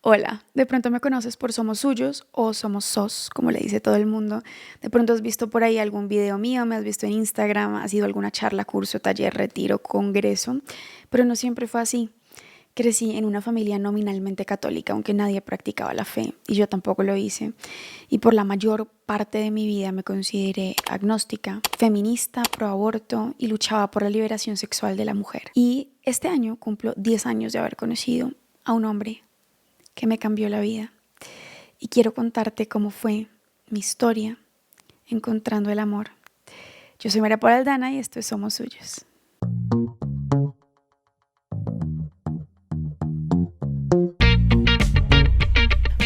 Hola, de pronto me conoces por Somos Suyos o Somos Sos, como le dice todo el mundo. De pronto has visto por ahí algún video mío, me has visto en Instagram, has ido a alguna charla, curso, taller, retiro, congreso, pero no siempre fue así. Crecí en una familia nominalmente católica, aunque nadie practicaba la fe, y yo tampoco lo hice. Y por la mayor parte de mi vida me consideré agnóstica, feminista, pro aborto y luchaba por la liberación sexual de la mujer. Y este año cumplo 10 años de haber conocido a un hombre que me cambió la vida. Y quiero contarte cómo fue mi historia encontrando el amor. Yo soy María Paula Aldana y esto es Somos Suyos.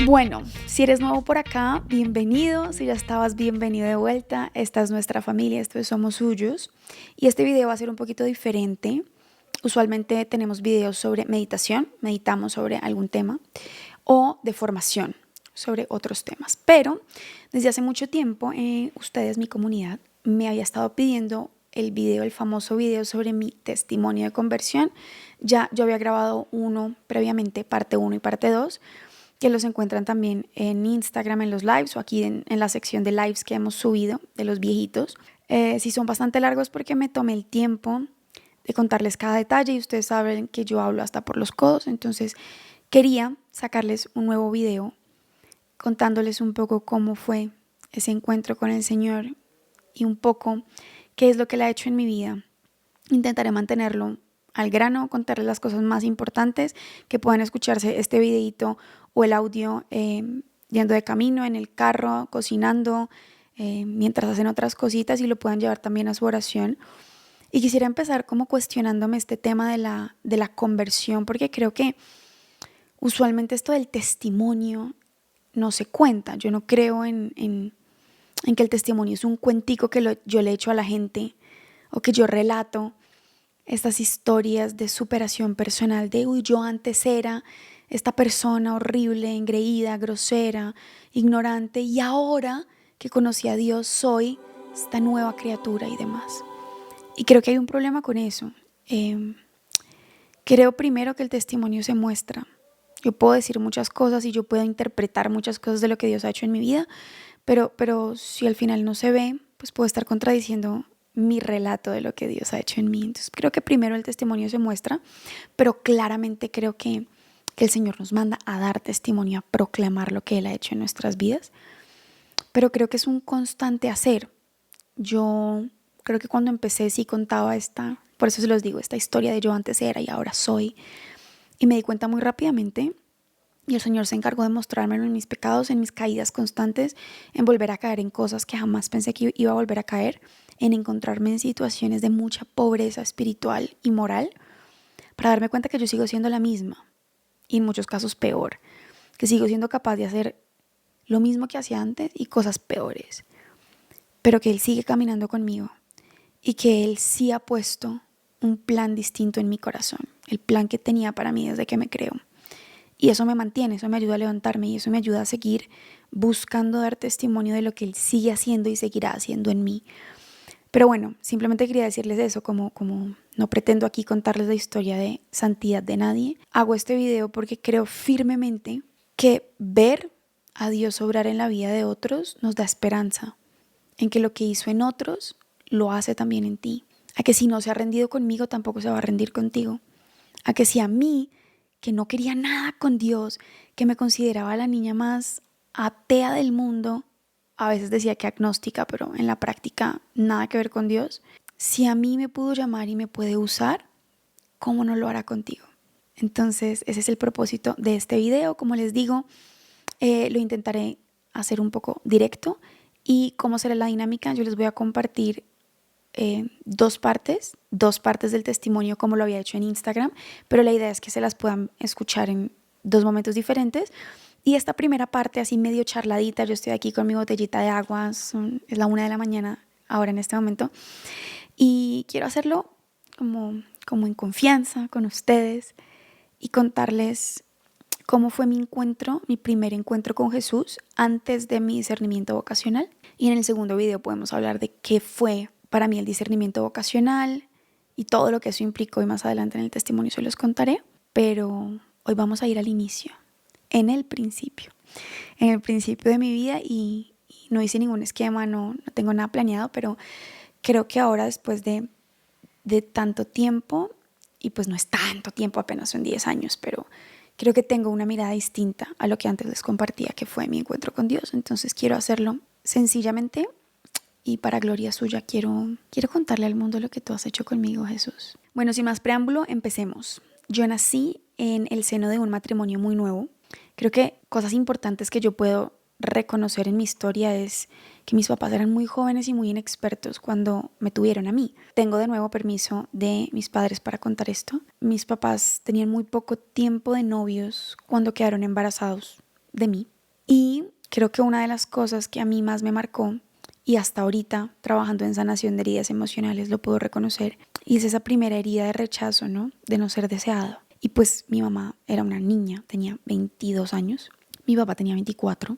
Bueno, si eres nuevo por acá, bienvenido. Si ya estabas, bienvenido de vuelta. Esta es nuestra familia, esto es Somos Suyos. Y este video va a ser un poquito diferente. Usualmente tenemos videos sobre meditación, meditamos sobre algún tema, o de formación sobre otros temas. Pero desde hace mucho tiempo, ustedes, mi comunidad, me había estado pidiendo el video, el famoso video sobre mi testimonio de conversión. Ya yo había grabado uno previamente, parte uno y parte 2, que los encuentran también en Instagram, en los lives o aquí en la sección de lives que hemos subido de los viejitos. Sí son bastante largos porque me tomé el tiempo de contarles cada detalle y ustedes saben que yo hablo hasta por los codos, entonces quería sacarles un nuevo video contándoles un poco cómo fue ese encuentro con el Señor y un poco qué es lo que Él ha hecho en mi vida. Intentaré mantenerlo al grano, contarles las cosas más importantes, que puedan escucharse este videito o el audio yendo de camino, en el carro, cocinando, mientras hacen otras cositas y lo puedan llevar también a su oración. Y quisiera empezar como cuestionándome este tema de la conversión, porque creo que usualmente esto del testimonio no se cuenta. Yo no creo en que el testimonio es un cuentico que yo le echo a la gente o que yo relato estas historias de superación personal, de uy, yo antes era esta persona horrible, engreída, grosera, ignorante, y ahora que conocí a Dios soy esta nueva criatura y demás. Y creo que hay un problema con eso. Eh, Creo primero que el testimonio se muestra. Yo puedo decir muchas cosas y yo puedo interpretar muchas cosas de lo que Dios ha hecho en mi vida, pero si al final no se ve, pues puedo estar contradiciendo mi relato de lo que Dios ha hecho en mí. Entonces creo que primero el testimonio se muestra, pero claramente creo que el Señor nos manda a dar testimonio, a proclamar lo que Él ha hecho en nuestras vidas. Pero creo que es un constante hacer. Yo creo que cuando empecé sí contaba por eso se los digo, esta historia de yo antes era y ahora soy. Y me di cuenta muy rápidamente y el Señor se encargó de mostrármelo en mis pecados, en mis caídas constantes, en volver a caer en cosas que jamás pensé que iba a volver a caer, en encontrarme en situaciones de mucha pobreza espiritual y moral, para darme cuenta que yo sigo siendo la misma y en muchos casos peor, que sigo siendo capaz de hacer lo mismo que hacía antes y cosas peores, pero que Él sigue caminando conmigo y que Él sí ha puesto un plan distinto en mi corazón, el plan que tenía para mí desde que me creo. Y eso me mantiene, eso me ayuda a levantarme y eso me ayuda a seguir buscando dar testimonio de lo que Él sigue haciendo y seguirá haciendo en mí. Pero bueno, simplemente quería decirles eso, como no pretendo aquí contarles la historia de santidad de nadie. Hago este video porque creo firmemente que ver a Dios obrar en la vida de otros nos da esperanza, en que lo que hizo en otros lo hace también en ti. A que si no se ha rendido conmigo, tampoco se va a rendir contigo. A que si a mí, que no quería nada con Dios, que me consideraba la niña más atea del mundo, a veces decía que agnóstica, pero en la práctica nada que ver con Dios, si a mí me pudo llamar y me puede usar, ¿cómo no lo hará contigo? Entonces ese es el propósito de este video. Como les digo, lo intentaré hacer un poco directo. Y cómo será la dinámica, yo les voy a compartir dos partes del testimonio como lo había hecho en Instagram, pero la idea es que se las puedan escuchar en dos momentos diferentes. Y esta primera parte así medio charladita, yo estoy aquí con mi botellita de agua, es la 1 de la mañana ahora en este momento, y quiero hacerlo como en confianza con ustedes y contarles cómo fue mi encuentro, mi primer encuentro con Jesús antes de mi discernimiento vocacional. Y en el segundo video podemos hablar de qué fue para mí el discernimiento vocacional y todo lo que eso implicó, y más adelante en el testimonio se los contaré. Pero hoy vamos a ir al inicio. en el principio. En el principio de mi vida y no hice ningún esquema, no tengo nada planeado, pero creo que ahora después de tanto tiempo, y pues no es tanto tiempo, apenas son 10 años, pero creo que tengo una mirada distinta a lo que antes les compartía, que fue mi encuentro con Dios. Entonces quiero hacerlo sencillamente y para gloria suya. Quiero contarle al mundo lo que tú has hecho conmigo, Jesús. Bueno, sin más preámbulo, empecemos. Yo nací en el seno de un matrimonio muy nuevo. Creo que cosas importantes que yo puedo reconocer en mi historia es que mis papás eran muy jóvenes y muy inexpertos cuando me tuvieron a mí. Tengo de nuevo permiso de mis padres para contar esto. Mis papás tenían muy poco tiempo de novios cuando quedaron embarazados de mí. Y creo que una de las cosas que a mí más me marcó, y hasta ahorita trabajando en sanación de heridas emocionales lo puedo reconocer, y es esa primera herida de rechazo, ¿no? De no ser deseado. Y pues mi mamá era una niña, tenía 22 años, mi papá tenía 24,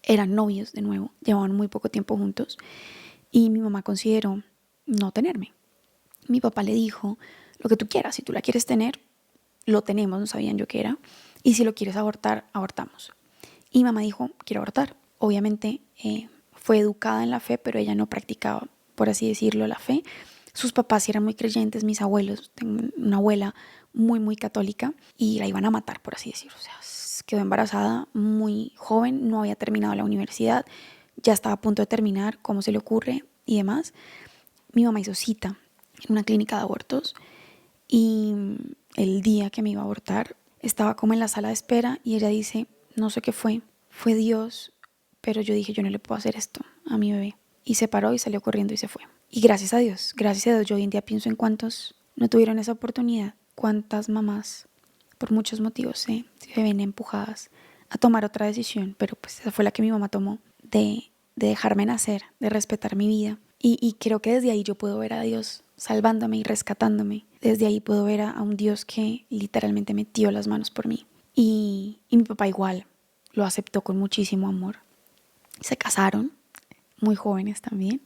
eran novios de nuevo, llevaban muy poco tiempo juntos y mi mamá consideró no tenerme. Mi papá le dijo, lo que tú quieras, si tú la quieres tener, lo tenemos, no sabían yo qué era, y si lo quieres abortar, abortamos. Y mi mamá dijo, quiero abortar. Obviamente fue educada en la fe, pero ella no practicaba, por así decirlo, la fe. Sus papás sí eran muy creyentes, mis abuelos, tengo una abuela muy, muy católica y la iban a matar, por así decirlo. O sea, quedó embarazada muy joven, no había terminado la universidad, ya estaba a punto de terminar, cómo se le ocurre y demás. Mi mamá hizo cita en una clínica de abortos y el día que me iba a abortar estaba como en la sala de espera y ella dice, no sé qué fue Dios, pero yo dije, yo no le puedo hacer esto a mi bebé. Y se paró y salió corriendo y se fue. Y gracias a Dios, yo hoy en día pienso en cuántos no tuvieron esa oportunidad, cuántas mamás por muchos motivos se ven empujadas a tomar otra decisión, pero pues esa fue la que mi mamá tomó, de dejarme nacer, de respetar mi vida. Y creo que desde ahí yo puedo ver a Dios salvándome y rescatándome. Desde ahí puedo ver a un Dios que literalmente metió las manos por mí. Y mi papá igual lo aceptó con muchísimo amor. Se casaron, muy jóvenes también,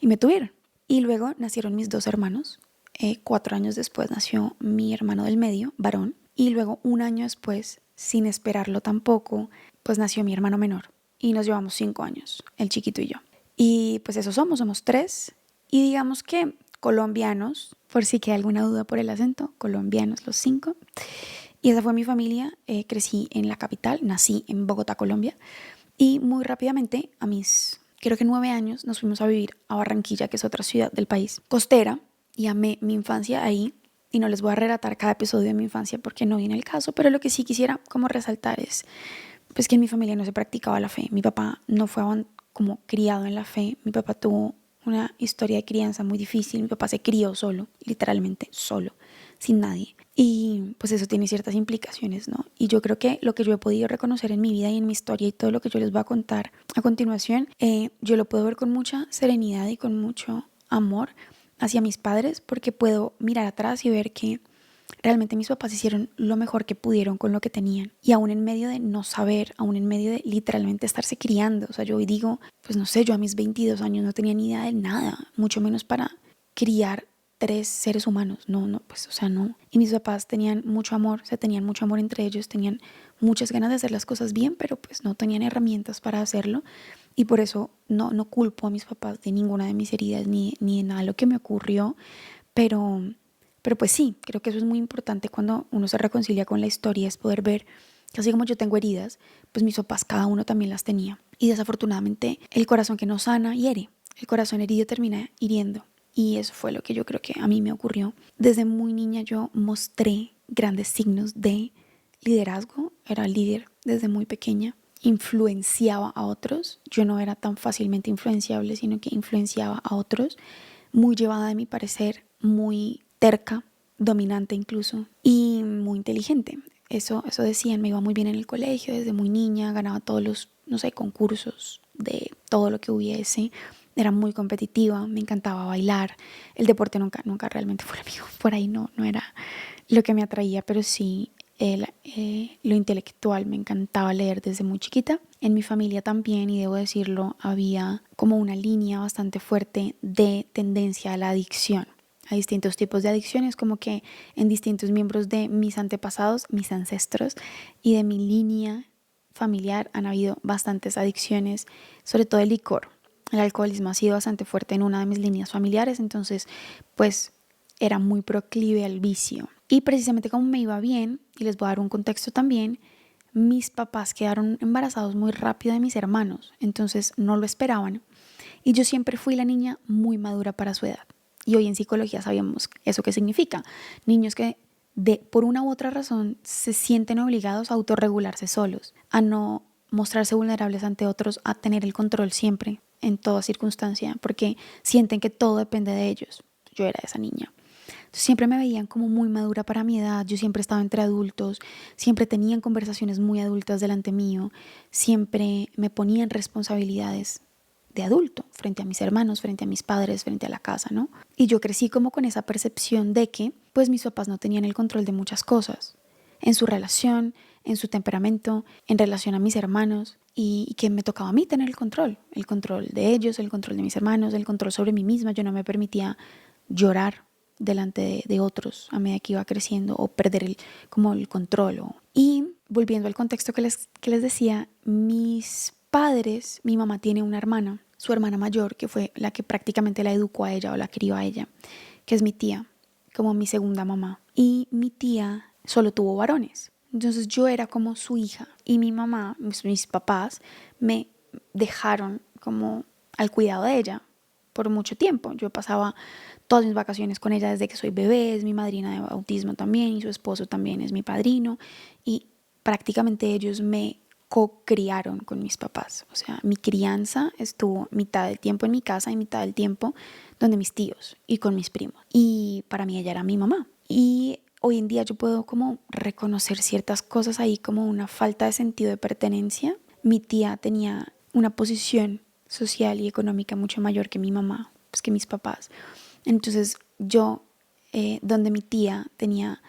y me tuvieron. Y luego nacieron mis dos hermanos. 4 años después nació mi hermano del medio, varón. Y luego 1 año después, sin esperarlo tampoco, pues nació mi hermano menor. Y nos llevamos 5 años, el chiquito y yo. Y pues eso somos 3. Y digamos que colombianos, por si queda alguna duda por el acento, colombianos los 5. Y esa fue mi familia. Crecí en la capital, nací en Bogotá, Colombia. Y muy rápidamente, a mis, creo que 9 años, nos fuimos a vivir a Barranquilla, que es otra ciudad del país, costera, y amé mi infancia ahí. Y no les voy a relatar cada episodio de mi infancia porque no viene el caso, pero lo que sí quisiera como resaltar es pues que en mi familia no se practicaba la fe. Mi papá no fue como criado en la fe. Mi papá tuvo una historia de crianza muy difícil. Mi papá se crió solo, literalmente solo, sin nadie. Y pues eso tiene ciertas implicaciones, ¿no? Y yo creo que lo que yo he podido reconocer en mi vida y en mi historia y todo lo que yo les voy a contar a continuación, yo lo puedo ver con mucha serenidad y con mucho amor hacia mis padres, porque puedo mirar atrás y ver que realmente mis papás hicieron lo mejor que pudieron con lo que tenían. Y aún en medio de no saber, aún en medio de literalmente estarse criando. O sea, yo hoy digo, pues no sé, yo a mis 22 años no tenía ni idea de nada, mucho menos para criar 3 seres humanos. No, pues, o sea, no. Y mis papás tenían mucho amor, se tenían mucho amor entre ellos, tenían muchas ganas de hacer las cosas bien, pero pues no tenían herramientas para hacerlo. Y por eso no culpo a mis papás de ninguna de mis heridas ni de nada de lo que me ocurrió, pero pues sí, creo que eso es muy importante cuando uno se reconcilia con la historia, es poder ver que así como yo tengo heridas, pues mis papás cada uno también las tenía. Y desafortunadamente el corazón que no sana hiere, el corazón herido termina hiriendo. Y eso fue lo que yo creo que a mí me ocurrió. Desde muy niña yo mostré grandes signos de liderazgo, era líder desde muy pequeña, influenciaba a otros, yo no era tan fácilmente influenciable, sino que influenciaba a otros, muy llevada de mi parecer, muy terca, dominante incluso, y muy inteligente. Eso decían, me iba muy bien en el colegio desde muy niña, ganaba todos los, no sé, concursos de todo lo que hubiese, era muy competitiva, me encantaba bailar, el deporte nunca realmente fue lo mío, por ahí no era lo que me atraía, pero sí lo intelectual, me encantaba leer desde muy chiquita. En mi familia también, y debo decirlo, había como una línea bastante fuerte de tendencia a la adicción. a distintos tipos de adicciones, como que en distintos miembros de mis antepasados, mis ancestros y de mi línea familiar han habido bastantes adicciones, sobre todo el licor. El alcoholismo ha sido bastante fuerte en una de mis líneas familiares, entonces pues era muy proclive al vicio. Y precisamente como me iba bien, y les voy a dar un contexto también, mis papás quedaron embarazados muy rápido de mis hermanos, entonces no lo esperaban. Y yo siempre fui la niña muy madura para su edad. Y hoy en psicología sabemos eso qué significa. Niños que por una u otra razón se sienten obligados a autorregularse solos, a no mostrarse vulnerables ante otros, a tener el control siempre, en toda circunstancia, porque sienten que todo depende de ellos. Yo era esa niña. Entonces, siempre me veían como muy madura para mi edad, yo siempre estaba entre adultos, siempre tenían conversaciones muy adultas delante mío, siempre me ponían responsabilidades de adulto, frente a mis hermanos, frente a mis padres, frente a la casa, ¿no? Y yo crecí como con esa percepción de que, pues mis papás no tenían el control de muchas cosas, en su relación, en su temperamento, en relación a mis hermanos, y que me tocaba a mí tener el control de ellos, el control de mis hermanos, el control sobre mí misma. Yo no me permitía llorar delante de otros a medida que iba creciendo o perder como el control. Y volviendo al contexto que les decía, mis padres, mi mamá tiene una hermana, su hermana mayor, que fue la que prácticamente la educó a ella o la crió a ella, que es mi tía, como mi segunda mamá. Y mi tía solo tuvo varones. Entonces yo era como su hija y mi mamá, mis papás, me dejaron como al cuidado de ella por mucho tiempo. Yo pasaba todas mis vacaciones con ella desde que soy bebé, es mi madrina de bautismo también y su esposo también es mi padrino y prácticamente ellos me co-criaron con mis papás. O sea, mi crianza estuvo mitad del tiempo en mi casa y mitad del tiempo donde mis tíos y con mis primos. Y para mí ella era mi mamá. Y hoy en día yo puedo como reconocer ciertas cosas ahí como una falta de sentido de pertenencia. Mi tía tenía una posición social y económica mucho mayor que mi mamá, pues que mis papás. Entonces yo, donde mi tía tenía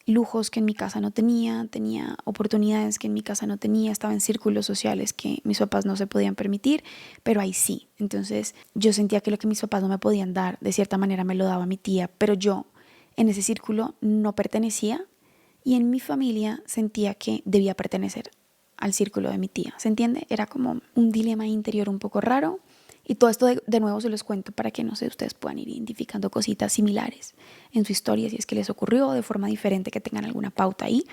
lujos que en mi casa no tenía, tenía oportunidades que en mi casa no tenía, estaba en círculos sociales que mis papás no se podían permitir, pero ahí sí. Entonces yo sentía que lo que mis papás no me podían dar, de cierta manera me lo daba mi tía, pero yo en ese círculo no pertenecía y en mi familia sentía que debía pertenecer al círculo de mi tía. ¿Se entiende? Era como un dilema interior un poco raro. Y todo esto de nuevo se los cuento para que, no sé, ustedes puedan ir identificando cositas similares en su historia, si es que les ocurrió de forma diferente, que tengan alguna pauta ahí.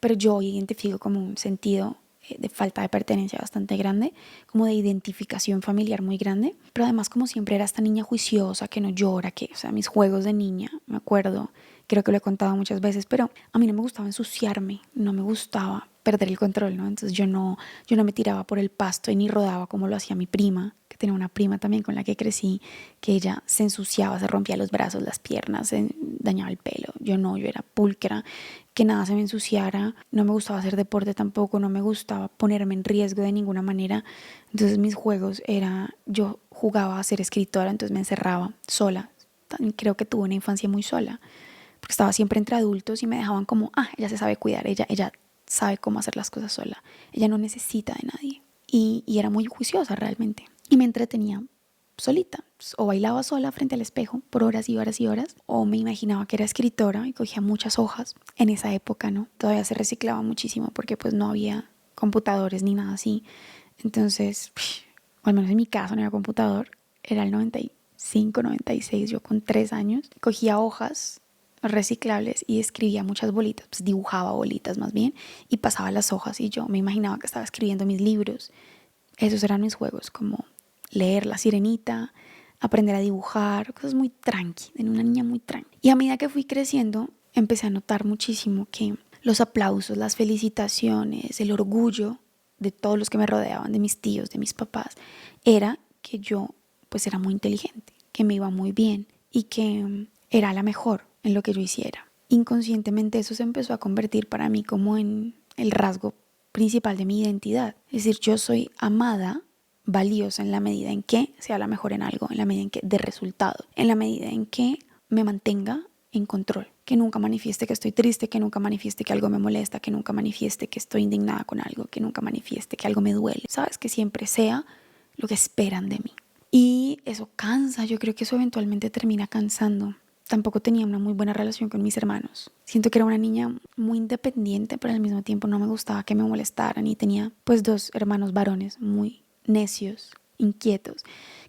Pero yo identifico como un sentido de falta de pertenencia bastante grande, como de identificación familiar muy grande. Pero además, como siempre, era esta niña juiciosa, que no llora, que, o sea, mis juegos de niña, me acuerdo, creo que lo he contado muchas veces, pero a mí no me gustaba ensuciarme, no me gustaba perder el control, ¿no? Entonces yo no me tiraba por el pasto y ni rodaba como lo hacía mi prima, que tenía una prima también con la que crecí, que ella se ensuciaba, se rompía los brazos, las piernas, se dañaba el pelo. Yo no, yo era pulcra, que nada se me ensuciara, no me gustaba hacer deporte tampoco, no me gustaba ponerme en riesgo de ninguna manera. Entonces mis juegos era, yo jugaba a ser escritora, entonces me encerraba sola. También creo que tuve una infancia muy sola, porque estaba siempre entre adultos y me dejaban como, ella se sabe cuidar, ella sabe cómo hacer las cosas sola, ella no necesita de nadie. Y era muy juiciosa realmente. Y me entretenía solita, o bailaba sola frente al espejo por horas y horas y horas, o me imaginaba que era escritora y cogía muchas hojas. En esa época, ¿no? Todavía se reciclaba muchísimo porque pues no había computadores ni nada así. Entonces, o al menos en mi caso no era computador, era el 95, 96, yo con 3 años, cogía hojas reciclables y escribía muchas bolitas, pues dibujaba bolitas más bien y pasaba las hojas y yo me imaginaba que estaba escribiendo mis libros. Esos eran mis juegos, como leer La Sirenita, aprender a dibujar, cosas muy tranqui, de una niña muy tranqui. Y a medida que fui creciendo, empecé a notar muchísimo que los aplausos, las felicitaciones, el orgullo de todos los que me rodeaban, de mis tíos, de mis papás, era que yo pues era muy inteligente, que me iba muy bien y que era la mejor en lo que yo hiciera. Inconscientemente eso se empezó a convertir para mí como en el rasgo principal de mi identidad. Es decir, yo soy amada, valiosa en la medida en que sea la mejor en algo, en la medida en que dé resultado, en la medida en que me mantenga en control, que nunca manifieste que estoy triste, que nunca manifieste que algo me molesta, que nunca manifieste que estoy indignada con algo, que nunca manifieste que algo me duele. Sabes, que siempre sea lo que esperan de mí. Y eso cansa, yo creo que eso eventualmente termina cansando. tampoco tenía una muy buena relación con mis hermanos. Siento que era una niña muy independiente, pero al mismo tiempo no me gustaba que me molestaran y tenía pues 2 hermanos varones muy necios, inquietos,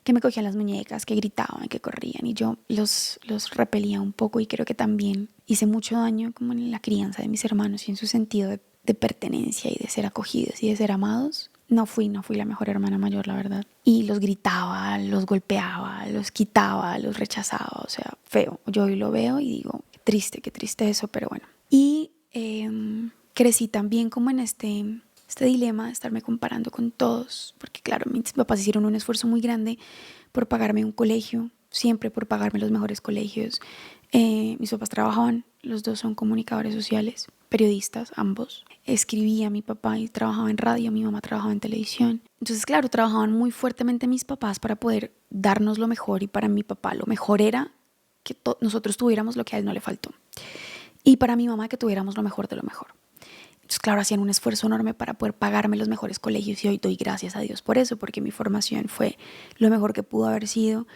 que me cogían las muñecas, que gritaban, que corrían y yo los repelía un poco y creo que también hice mucho daño como en la crianza de mis hermanos y en su sentido de pertenencia y de ser acogidos y de ser amados. No fui la mejor hermana mayor, la verdad. Y los gritaba, los golpeaba, los quitaba, los rechazaba, o sea, feo. Yo hoy lo veo y digo, qué triste eso, pero bueno. Y crecí también como en este dilema de estarme comparando con todos, porque claro, mis papás hicieron un esfuerzo muy grande por pagarme un colegio, siempre por pagarme los mejores colegios. Mis papás trabajaban, los dos son comunicadores sociales, periodistas, ambos. Escribía mi papá y trabajaba en radio, mi mamá trabajaba en televisión. Entonces, claro, trabajaban muy fuertemente mis papás para poder darnos lo mejor y para mi papá lo mejor era que nosotros tuviéramos lo que a él no le faltó. Y para mi mamá que tuviéramos lo mejor de lo mejor. Entonces, claro, hacían un esfuerzo enorme para poder pagarme los mejores colegios y hoy doy gracias a Dios por eso, porque mi formación fue lo mejor que pudo haber sido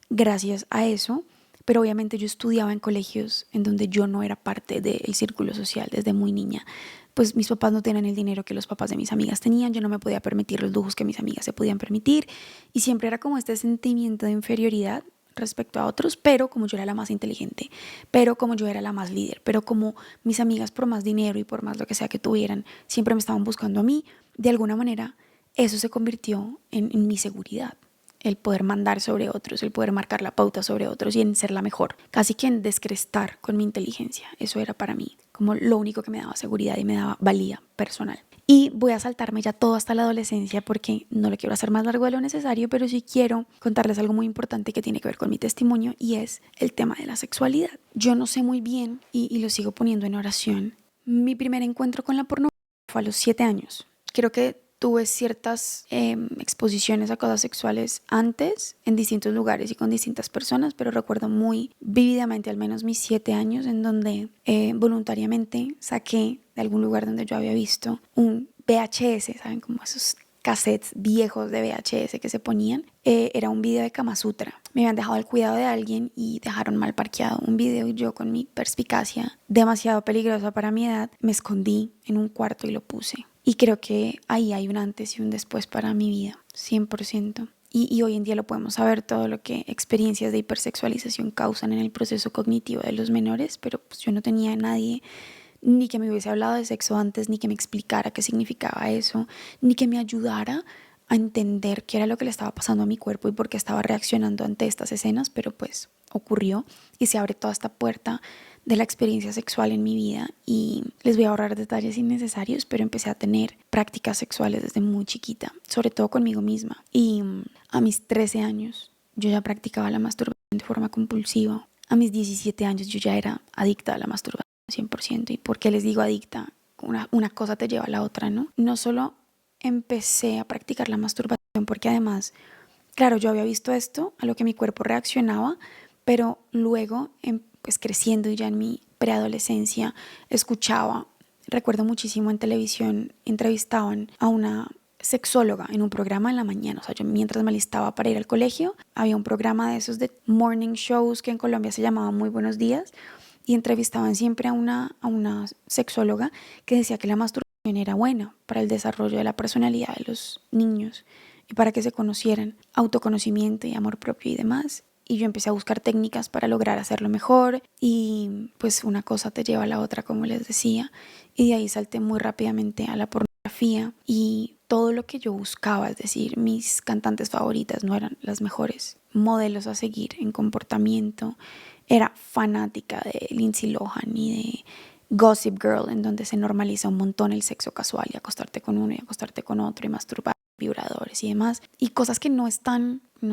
gracias a eso. Pero obviamente yo estudiaba en colegios en donde yo no era parte del círculo social desde muy niña. Pues mis papás no tenían el dinero que los papás de mis amigas tenían, yo no me podía permitir los lujos que mis amigas se podían permitir y siempre era como este sentimiento de inferioridad respecto a otros, pero como yo era la más inteligente, pero como yo era la más líder, pero como mis amigas por más dinero y por más lo que sea que tuvieran, siempre me estaban buscando a mí, de alguna manera eso se convirtió en mi seguridad, el poder mandar sobre otros, el poder marcar la pauta sobre otros y en ser la mejor, casi que en descrestar con mi inteligencia. Eso era para mí como lo único que me daba seguridad y me daba valía personal. Y voy a saltarme ya todo hasta la adolescencia porque no lo quiero hacer más largo de lo necesario, pero sí quiero contarles algo muy importante que tiene que ver con mi testimonio y es el tema de la sexualidad. Yo no sé muy bien y lo sigo poniendo en oración. Mi primer encuentro con la pornografía fue a los 7 años. Creo que tuve ciertas exposiciones a cosas sexuales antes en distintos lugares y con distintas personas, pero recuerdo muy vívidamente al menos mis 7 años en donde voluntariamente saqué de algún lugar donde yo había visto un VHS, ¿saben? Como esos cassettes viejos de VHS que se ponían. Era un video de Kama Sutra. Me habían dejado al cuidado de alguien y dejaron mal parqueado un video y yo con mi perspicacia demasiado peligrosa para mi edad me escondí en un cuarto y lo puse. Y creo que ahí hay un antes y un después para mi vida, 100%. Y hoy en día lo podemos saber todo lo que experiencias de hipersexualización causan en el proceso cognitivo de los menores, pero pues yo no tenía a nadie ni que me hubiese hablado de sexo antes, ni que me explicara qué significaba eso, ni que me ayudara a entender qué era lo que le estaba pasando a mi cuerpo y por qué estaba reaccionando ante estas escenas, pero pues ocurrió y se abre toda esta puerta de la experiencia sexual en mi vida y les voy a ahorrar detalles innecesarios, pero empecé a tener prácticas sexuales desde muy chiquita, sobre todo conmigo misma. Y a mis 13 años yo ya practicaba la masturbación de forma compulsiva. A mis 17 años yo ya era adicta a la masturbación 100%. ¿Y por qué les digo adicta? Una cosa te lleva a la otra, ¿no? No solo empecé a practicar la masturbación porque además, claro, yo había visto esto, a lo que mi cuerpo reaccionaba, pero luego, pues creciendo y ya en mi preadolescencia, escuchaba, recuerdo muchísimo en televisión, entrevistaban a una sexóloga en un programa en la mañana. O sea, yo mientras me alistaba para ir al colegio, había un programa de esos de morning shows que en Colombia se llamaba Muy Buenos Días y entrevistaban siempre a una sexóloga que decía que la masturbación era buena para el desarrollo de la personalidad de los niños y para que se conocieran, autoconocimiento y amor propio y demás. Y yo empecé a buscar técnicas para lograr hacerlo mejor y pues una cosa te lleva a la otra, como les decía, y de ahí salté muy rápidamente a la pornografía y todo lo que yo buscaba, es decir, mis cantantes favoritas no eran las mejores modelos a seguir en comportamiento. Era fanática de Lindsay Lohan y de Gossip Girl, en donde se normaliza un montón el sexo casual y acostarte con uno y acostarte con otro y masturbar, vibradores y demás, y cosas que no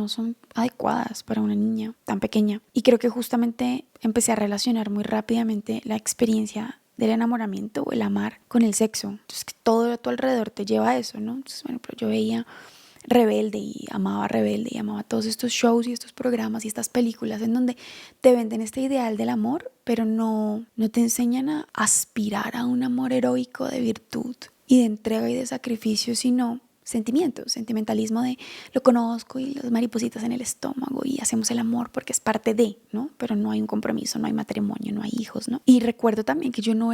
son adecuadas para una niña tan pequeña. Y creo que justamente empecé a relacionar muy rápidamente la experiencia del enamoramiento o el amar con el sexo. Entonces que todo a tu alrededor te lleva a eso, ¿no? Entonces, bueno, pero yo veía Rebelde y amaba todos estos shows y estos programas y estas películas en donde te venden este ideal del amor, pero no te enseñan a aspirar a un amor heroico de virtud y de entrega y de sacrificio, sino sentimientos, sentimentalismo de lo conozco y las maripositas en el estómago y hacemos el amor porque es parte de, ¿no? Pero no hay un compromiso, no hay matrimonio, no hay hijos, ¿no? Y recuerdo también que yo no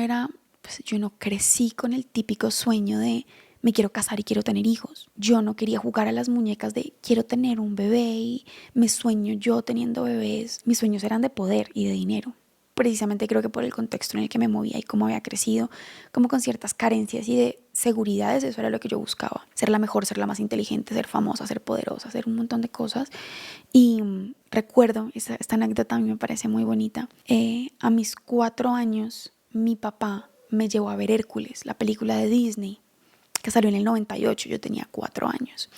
crecí con el típico sueño de me quiero casar y quiero tener hijos. Yo no quería jugar a las muñecas de quiero tener un bebé y me sueño yo teniendo bebés. Mis sueños eran de poder y de dinero. Precisamente creo que por el contexto en el que me movía y cómo había crecido, como con ciertas carencias y de seguridades, eso era lo que yo buscaba. Ser la mejor, ser la más inteligente, ser famosa, ser poderosa, hacer un montón de cosas. Y recuerdo, esta anécdota a mí me parece muy bonita. A mis 4 años, mi papá me llevó a ver Hércules, la película de Disney, que salió en el 98, yo tenía 4 años.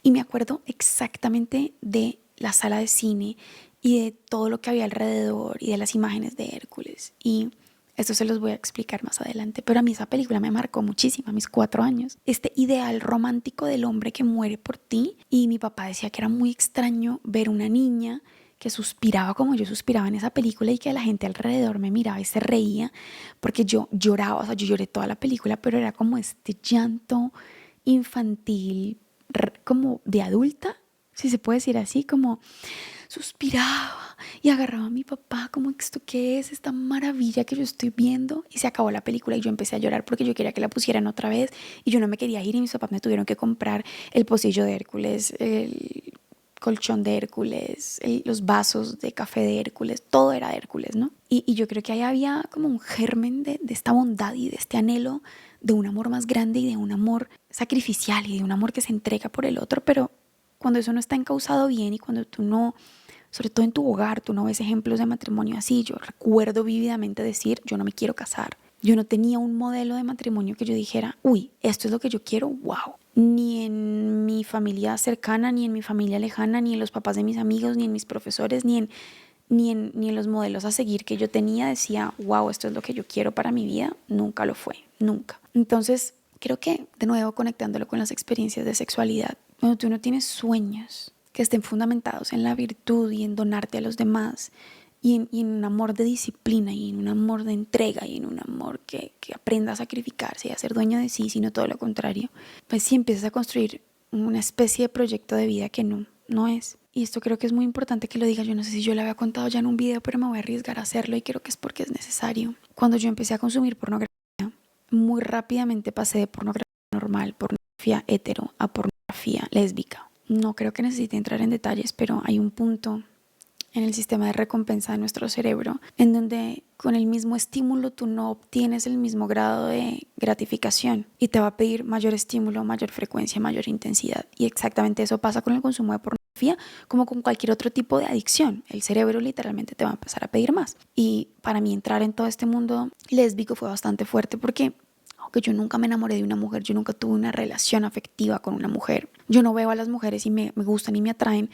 Y me acuerdo exactamente de la sala de cine y de todo lo que había alrededor y de las imágenes de Hércules. Y esto se los voy a explicar más adelante, pero a mí esa película me marcó muchísimo, a mis 4 años. Este ideal romántico del hombre que muere por ti, y mi papá decía que era muy extraño ver una niña que suspiraba como yo suspiraba en esa película y que la gente alrededor me miraba y se reía porque yo lloraba, o sea, yo lloré toda la película, pero era como este llanto infantil, como de adulta, si se puede decir así, como suspiraba y agarraba a mi papá como esto qué es esta maravilla que yo estoy viendo, y se acabó la película y yo empecé a llorar porque yo quería que la pusieran otra vez y yo no me quería ir y mis papás me tuvieron que comprar el pocillo de Hércules, el colchón de Hércules, los vasos de café de Hércules, todo era de Hércules, ¿no? Y yo creo que ahí había como un germen de esta bondad y de este anhelo de un amor más grande y de un amor sacrificial y de un amor que se entrega por el otro, pero cuando eso no está encauzado bien y cuando tú no, sobre todo en tu hogar, tú no ves ejemplos de matrimonio así. Yo recuerdo vívidamente decir, yo no me quiero casar. Yo no tenía un modelo de matrimonio que yo dijera, uy, esto es lo que yo quiero, wow. Ni en mi familia cercana, ni en mi familia lejana, ni en los papás de mis amigos, ni en mis profesores, ni en los modelos a seguir que yo tenía decía, wow, esto es lo que yo quiero para mi vida. Nunca lo fue, nunca. Entonces, creo que, de nuevo, conectándolo con las experiencias de sexualidad, cuando tú no tienes sueños que estén fundamentados en la virtud y en donarte a los demás, y en un amor de disciplina y en un amor de entrega y en un amor que aprenda a sacrificarse y a ser dueño de sí, sino todo lo contrario, pues sí empiezas a construir una especie de proyecto de vida que no es. Y esto creo que es muy importante que lo diga. Yo no sé si yo lo había contado ya en un video, pero me voy a arriesgar a hacerlo y creo que es porque es necesario. Cuando yo empecé a consumir pornografía, muy rápidamente pasé de pornografía normal, pornografía hetero, a pornografía lésbica. No creo que necesite entrar en detalles, pero hay un punto en el sistema de recompensa de nuestro cerebro en donde con el mismo estímulo tú no obtienes el mismo grado de gratificación y te va a pedir mayor estímulo, mayor frecuencia, mayor intensidad. Y exactamente eso pasa con el consumo de pornografía, como con cualquier otro tipo de adicción. El cerebro literalmente te va a empezar a pedir más. Y para mí entrar en todo este mundo lésbico fue bastante fuerte porque aunque yo nunca me enamoré de una mujer, yo nunca tuve una relación afectiva con una mujer. Yo no veo a las mujeres y me gustan y me atraen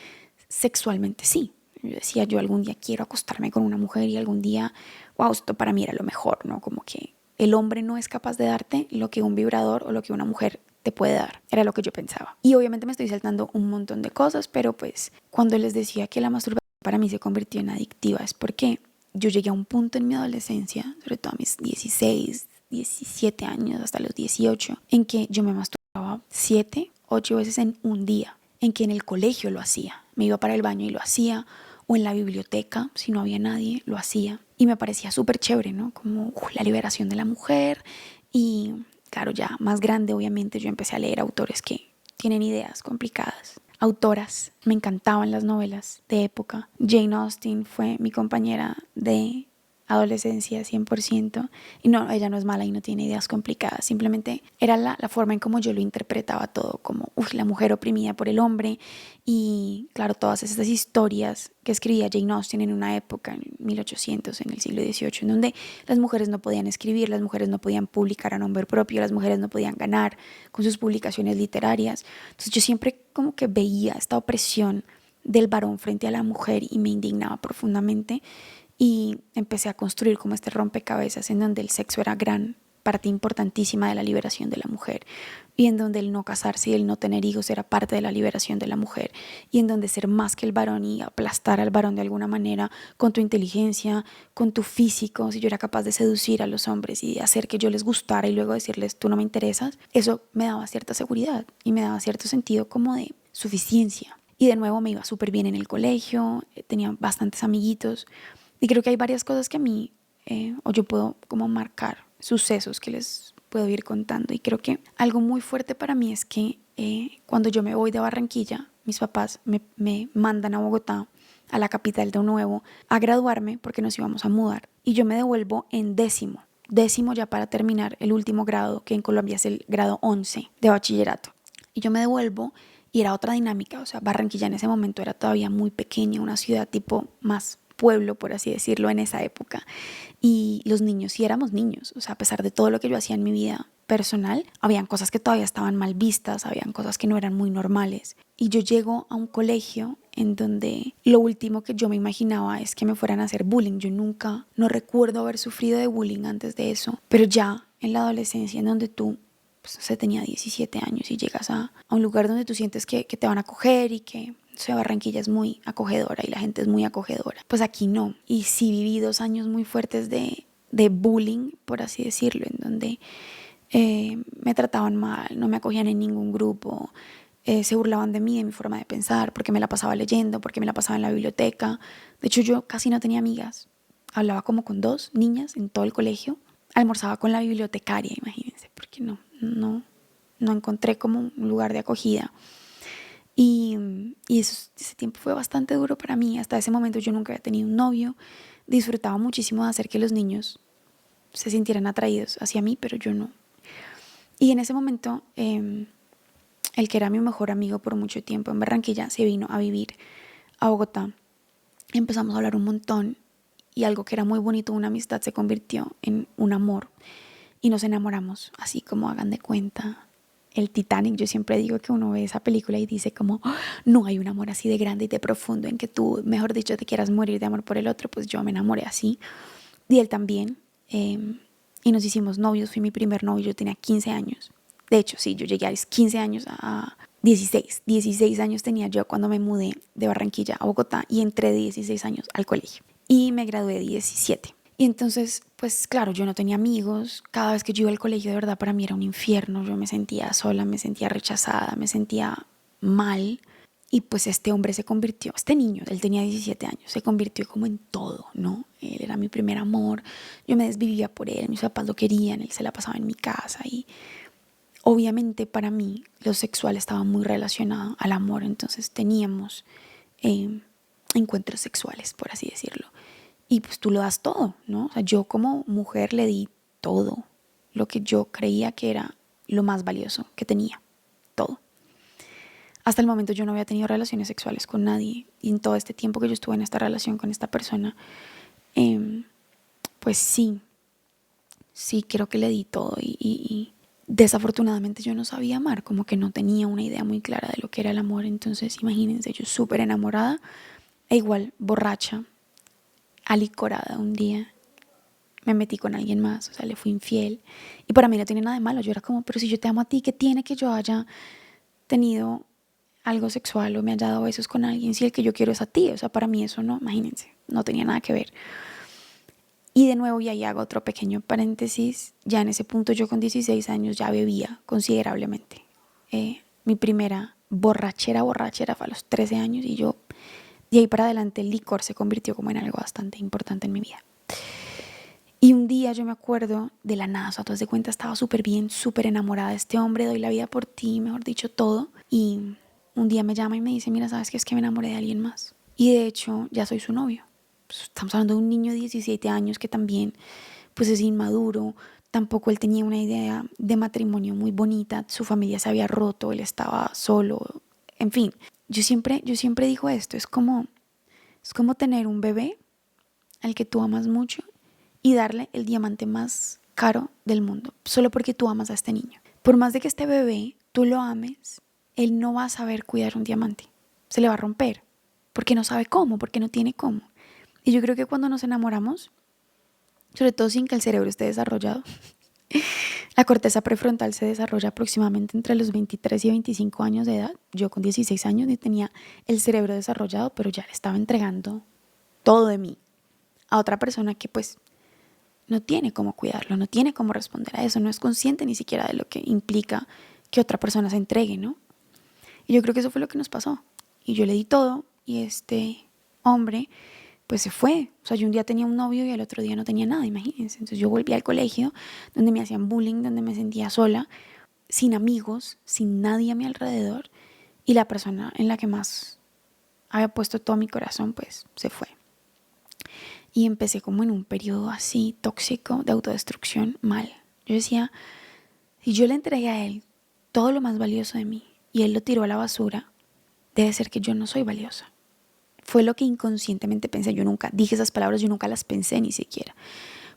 sexualmente, sí. Yo decía, yo algún día quiero acostarme con una mujer y algún día, wow, esto para mí era lo mejor, ¿no? Como que el hombre no es capaz de darte lo que un vibrador o lo que una mujer te puede dar. Era lo que yo pensaba. Y obviamente me estoy saltando un montón de cosas, pero pues cuando les decía que la masturbación para mí se convirtió en adictiva es porque yo llegué a un punto en mi adolescencia, sobre todo a mis 16, 17 años, hasta los 18, en que yo me masturbaba 7, 8 veces en un día, en que en el colegio lo hacía. Me iba para el baño y lo hacía, o en la biblioteca, si no había nadie, lo hacía. Y me parecía súper chévere, ¿no? Como la liberación de la mujer. Y claro, ya más grande, obviamente, yo empecé a leer autores que tienen ideas complicadas. Autoras, me encantaban las novelas de época. Jane Austen fue mi compañera de adolescencia 100%. Y no, ella no es mala y no tiene ideas complicadas. Simplemente era la forma en cómo yo lo interpretaba todo, como la mujer oprimida por el hombre. Y claro, todas esas historias que escribía Jane Austen en una época, en 1800, en el siglo XVIII, en donde las mujeres no podían escribir, las mujeres no podían publicar a nombre propio, las mujeres no podían ganar con sus publicaciones literarias. Entonces yo siempre como que veía esta opresión del varón frente a la mujer y me indignaba profundamente. Y empecé a construir como este rompecabezas en donde el sexo era gran parte importantísima de la liberación de la mujer, y en donde el no casarse y el no tener hijos era parte de la liberación de la mujer, y en donde ser más que el varón y aplastar al varón de alguna manera con tu inteligencia, con tu físico, si yo era capaz de seducir a los hombres y de hacer que yo les gustara y luego decirles tú no me interesas, eso me daba cierta seguridad y me daba cierto sentido como de suficiencia. Y de nuevo me iba súper bien en el colegio, tenía bastantes amiguitos, y creo que hay varias cosas que a mí, o yo puedo como marcar sucesos que les puedo ir contando. Y creo que algo muy fuerte para mí es que cuando yo me voy de Barranquilla, mis papás me mandan a Bogotá, a la capital de nuevo, a graduarme porque nos íbamos a mudar. Y yo me devuelvo en décimo ya para terminar el último grado, que en Colombia es el grado 11 de bachillerato. Y yo me devuelvo y era otra dinámica, o sea, Barranquilla en ese momento era todavía muy pequeña, una ciudad tipo más pueblo, por así decirlo, en esa época. Y los niños sí éramos niños, o sea, a pesar de todo lo que yo hacía en mi vida personal, habían cosas que todavía estaban mal vistas, habían cosas que no eran muy normales. Y yo llego a un colegio en donde lo último que yo me imaginaba es que me fueran a hacer bullying. Yo nunca, no recuerdo haber sufrido de bullying antes de eso, pero ya en la adolescencia en donde tú pues, no sé, tenía 17 años y llegas a un lugar donde tú sientes que te van a acoger y que o sea, Barranquilla es muy acogedora y la gente es muy acogedora. Pues aquí no. Y sí viví 2 años muy fuertes de bullying, por así decirlo, en donde me trataban mal, no me acogían en ningún grupo, se burlaban de mí, de mi forma de pensar, porque me la pasaba leyendo, porque me la pasaba en la biblioteca. De hecho, yo casi no tenía amigas. Hablaba como con 2 niñas en todo el colegio. Almorzaba con la bibliotecaria, imagínense, porque no encontré como un lugar de acogida. Y ese tiempo fue bastante duro para mí. Hasta ese momento yo nunca había tenido un novio. Disfrutaba muchísimo de hacer que los niños se sintieran atraídos hacia mí, pero yo no. Y en ese momento, el que era mi mejor amigo por mucho tiempo en Barranquilla se vino a vivir a Bogotá. Empezamos a hablar un montón y algo que era muy bonito, una amistad, se convirtió en un amor. Y nos enamoramos, así como hagan de cuenta el Titanic. Yo siempre digo que uno ve esa película y dice como "Oh, no hay un amor así de grande y de profundo en que tú, mejor dicho, te quieras morir de amor por el otro". Pues yo me enamoré así y él también, y nos hicimos novios. Fui mi primer novio, yo tenía 15 años. De hecho, sí, yo llegué a los 15 años a 16 años tenía yo cuando me mudé de Barranquilla a Bogotá y entré de 16 años al colegio y me gradué de 17. Y entonces, pues claro, yo no tenía amigos. Cada vez que yo iba al colegio, de verdad, para mí era un infierno. Yo me sentía sola, me sentía rechazada, me sentía mal. Y pues este hombre se convirtió, este niño, él tenía 17 años, se convirtió como en todo, ¿no? Él era mi primer amor, yo me desvivía por él, mis papás lo querían, él se la pasaba en mi casa y obviamente para mí lo sexual estaba muy relacionado al amor, entonces teníamos encuentros sexuales, por así decirlo. Y pues tú lo das todo, ¿no? O sea, yo como mujer le di todo lo que yo creía que era lo más valioso que tenía, todo. Hasta el momento yo no había tenido relaciones sexuales con nadie y en todo este tiempo que yo estuve en esta relación con esta persona, pues sí creo que le di todo y desafortunadamente yo no sabía amar, como que no tenía una idea muy clara de lo que era el amor. Entonces imagínense, yo súper enamorada e igual borracha, alicorada un día me metí con alguien más, o sea, le fui infiel. Y para mí no tiene nada de malo. Yo era como, pero si yo te amo a ti, ¿qué tiene que yo haya tenido algo sexual o me haya dado besos con alguien si el que yo quiero es a ti? O sea, para mí eso no, imagínense, no tenía nada que ver. Y de nuevo, y ahí hago otro pequeño paréntesis, ya en ese punto yo con 16 años ya bebía considerablemente. Mi primera borrachera fue a los 13 años y yo, de ahí para adelante el licor se convirtió como en algo bastante importante en mi vida. Y un día yo me acuerdo de la nada, o sea, tú das de cuenta, estaba súper bien, súper enamorada de este hombre, doy la vida por ti, mejor dicho, todo. Y un día me llama y me dice, mira, ¿sabes qué? Es que me enamoré de alguien más. Y de hecho, ya soy su novio. Pues, estamos hablando de un niño de 17 años que también, pues es inmaduro. Tampoco él tenía una idea de matrimonio muy bonita. Su familia se había roto, él estaba solo. En fin, yo siempre digo esto, es como tener un bebé al que tú amas mucho y darle el diamante más caro del mundo, solo porque tú amas a este niño. Por más de que este bebé tú lo ames, él no va a saber cuidar un diamante. Se le va a romper, porque no sabe cómo, porque no tiene cómo. Y yo creo que cuando nos enamoramos, sobre todo sin que el cerebro esté desarrollado, La corteza prefrontal se desarrolla aproximadamente entre los 23 y 25 años de edad. Yo con 16 años ni tenía el cerebro desarrollado, pero ya le estaba entregando todo de mí a otra persona que pues no tiene cómo cuidarlo, no tiene cómo responder a eso, no es consciente ni siquiera de lo que implica que otra persona se entregue, ¿no? Y yo creo que eso fue lo que nos pasó. Y yo le di todo y este hombre pues se fue. O sea, yo un día tenía un novio y el otro día no tenía nada, imagínense. Entonces yo volví al colegio donde me hacían bullying, donde me sentía sola, sin amigos, sin nadie a mi alrededor. Y la persona en la que más había puesto todo mi corazón pues se fue. Y empecé como en un periodo así tóxico de autodestrucción mal. Yo decía, si yo le entregué a él todo lo más valioso de mí y él lo tiró a la basura, debe ser que yo no soy valiosa. Fue lo que inconscientemente pensé. Yo nunca dije esas palabras, yo nunca las pensé ni siquiera.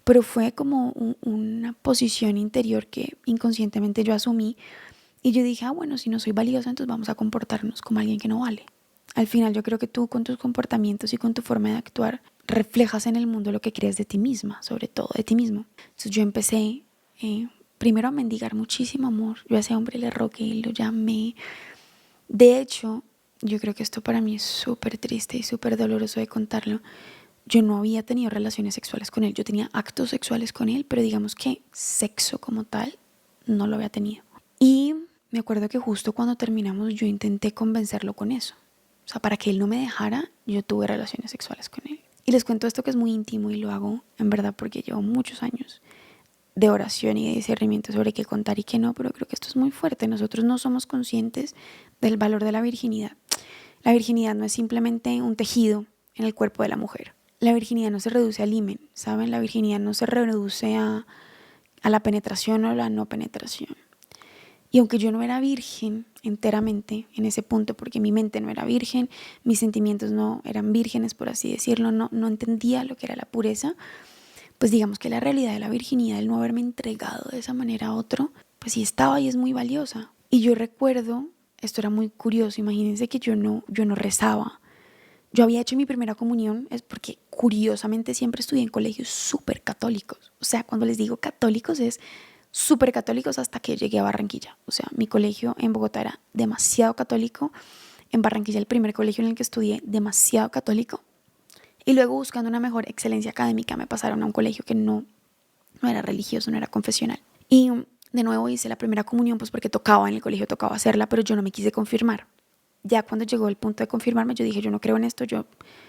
Pero fue como una posición interior que inconscientemente yo asumí. Y yo dije, bueno, si no soy valiosa, entonces vamos a comportarnos como alguien que no vale. Al final yo creo que tú con tus comportamientos y con tu forma de actuar reflejas en el mundo lo que crees de ti misma, sobre todo de ti mismo. Entonces yo empecé primero a mendigar muchísimo amor. Yo a ese hombre le rogué, lo llamé. De hecho, yo creo que esto para mí es súper triste y súper doloroso de contarlo. Yo no había tenido relaciones sexuales con él. Yo tenía actos sexuales con él, pero digamos que sexo como tal no lo había tenido. Y me acuerdo que justo cuando terminamos yo intenté convencerlo con eso. O sea, para que él no me dejara, yo tuve relaciones sexuales con él. Y les cuento esto que es muy íntimo y lo hago en verdad porque llevo muchos años de oración y de discernimiento sobre qué contar y qué no, pero creo que esto es muy fuerte. Nosotros no somos conscientes del valor de la virginidad. La virginidad no es simplemente un tejido en el cuerpo de la mujer. La virginidad no se reduce al himen, ¿saben? La virginidad no se reduce a la penetración o la no penetración. Y aunque yo no era virgen enteramente en ese punto, porque mi mente no era virgen, mis sentimientos no eran vírgenes, por así decirlo, no entendía lo que era la pureza, pues digamos que la realidad de la virginidad, el no haberme entregado de esa manera a otro, pues sí estaba y es muy valiosa. Y yo recuerdo, esto era muy curioso, imagínense que yo no rezaba. Yo había hecho mi primera comunión, es porque curiosamente siempre estudié en colegios súper católicos. O sea, cuando les digo católicos es súper católicos hasta que llegué a Barranquilla. O sea, mi colegio en Bogotá era demasiado católico. En Barranquilla, el primer colegio en el que estudié, demasiado católico. Y luego buscando una mejor excelencia académica me pasaron a un colegio que no era religioso, no era confesional. Y de nuevo hice la primera comunión pues porque tocaba en el colegio, tocaba hacerla, pero yo no me quise confirmar. Ya cuando llegó el punto de confirmarme, yo dije, yo no creo en esto, o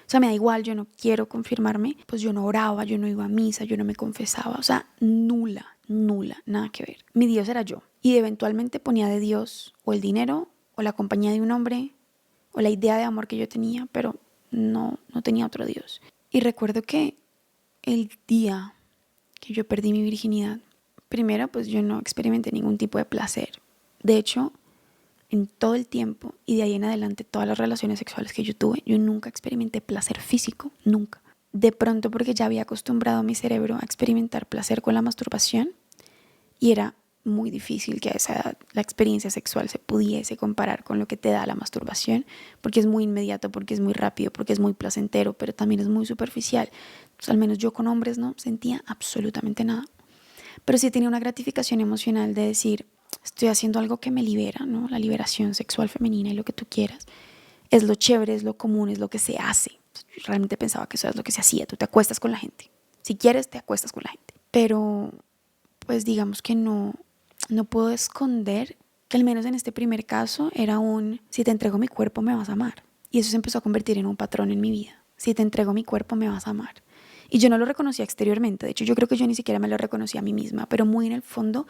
sea, me da igual, yo no quiero confirmarme. Pues yo no oraba, yo no iba a misa, yo no me confesaba, o sea, nula, nada que ver. Mi Dios era yo. Y eventualmente ponía de Dios o el dinero, o la compañía de un hombre, o la idea de amor que yo tenía, pero no tenía otro Dios. Y recuerdo que el día que yo perdí mi virginidad, primero pues yo no experimenté ningún tipo de placer. De hecho, en todo el tiempo y de ahí en adelante todas las relaciones sexuales que yo tuve, yo nunca experimenté placer físico, nunca. De pronto porque ya había acostumbrado a mi cerebro a experimentar placer con la masturbación y era muy difícil que a esa edad la experiencia sexual se pudiese comparar con lo que te da la masturbación, porque es muy inmediato, porque es muy rápido, porque es muy placentero, pero también es muy superficial. Entonces, al menos yo con hombres no sentía absolutamente nada. Pero sí tenía una gratificación emocional de decir, estoy haciendo algo que me libera, ¿no? La liberación sexual femenina y lo que tú quieras. Es lo chévere, es lo común, es lo que se hace. Yo realmente pensaba que eso es lo que se hacía. Tú te acuestas con la gente. Si quieres, te acuestas con la gente. Pero, pues digamos que no puedo esconder que al menos en este primer caso era si te entrego mi cuerpo me vas a amar. Y eso se empezó a convertir en un patrón en mi vida. Si te entrego mi cuerpo me vas a amar. Y yo no lo reconocía exteriormente. De hecho, yo creo que yo ni siquiera me lo reconocía a mí misma. Pero muy en el fondo